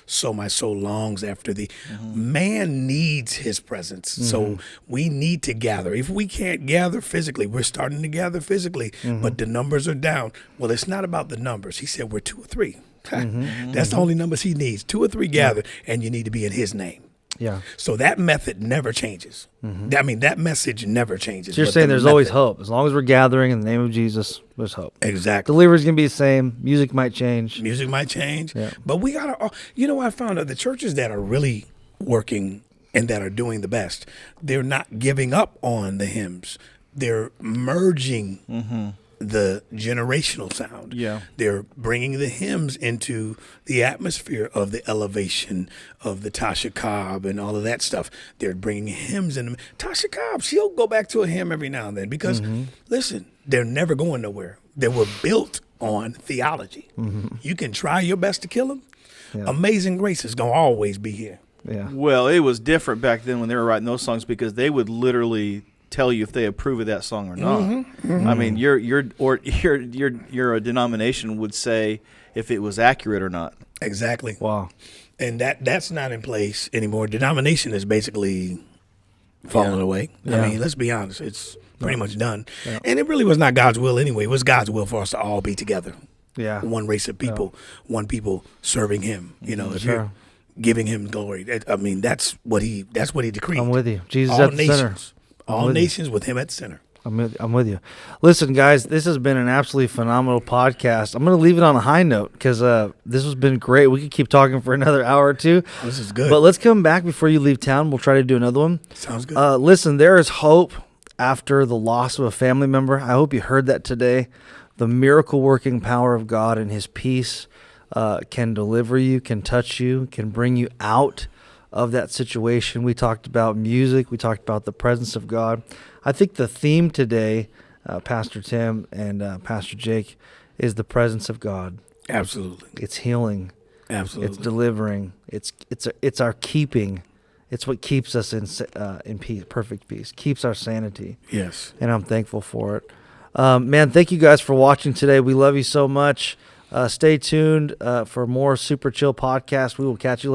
so my soul longs after thee. Man needs his presence. So we need to gather. If we can't gather physically, we're starting to gather physically, but the numbers are down. Well, it's not about the numbers. He said we're 2 or 3. That's the only numbers he needs. 2 or 3 gather, and you need to be in his name. Yeah. So that method never changes. I mean, that message never changes. So you're but saying the there's always method- hope. As long as we're gathering in the name of Jesus, there's hope. Exactly. Delivery's going to be the same. Music might change. Music might change, Yeah. but we gotta. I found out the churches that are really working and that are doing the best, they're not giving up on the hymns. They're merging the generational sound. Yeah. They're bringing the hymns into the atmosphere of the elevation of the Tasha Cobb and all of that stuff. They're bringing hymns in. Tasha Cobb, she'll go back to a hymn every now and then because, listen, they're never going nowhere. They were built on theology. You can try your best to kill them. Yeah. Amazing Grace is going to always be here. Yeah. Well, it was different back then when they were writing those songs because they would literally tell you if they approve of that song or not. I mean, your denomination would say if it was accurate or not. Exactly. Wow. And that's not in place anymore. Denomination is basically falling away. Yeah. I mean, let's be honest. It's pretty much done. Yeah. And it really was not God's will anyway. It was God's will for us to all be together. Yeah. One race of people, one people serving him. If Sure. you're giving him glory. I mean, that's what he decreed. I'm with you. Jesus all at the nations. center. All nations with him at the center. I'm with you. Listen, guys, this has been an absolutely phenomenal podcast. I'm going to leave it on a high note because this has been great. We could keep talking for another hour or two. This is good. But let's come back before you leave town. We'll try to do another one. Sounds good. Listen, there is hope after the loss of a family member. I hope you heard that today. The miracle-working power of God and his peace can deliver you, can touch you, can bring you out of that situation. We talked about music. We talked about the presence of God. I think the theme today, Pastor Tim and Pastor Jake, is the presence of God. Absolutely. It's healing. Absolutely. It's delivering. It's our keeping. It's what keeps us in peace, perfect peace. Keeps our sanity. Yes. And I'm thankful for it. Man, thank you guys for watching today. We love you so much. Stay tuned for more Super Chill podcast. We will catch you later.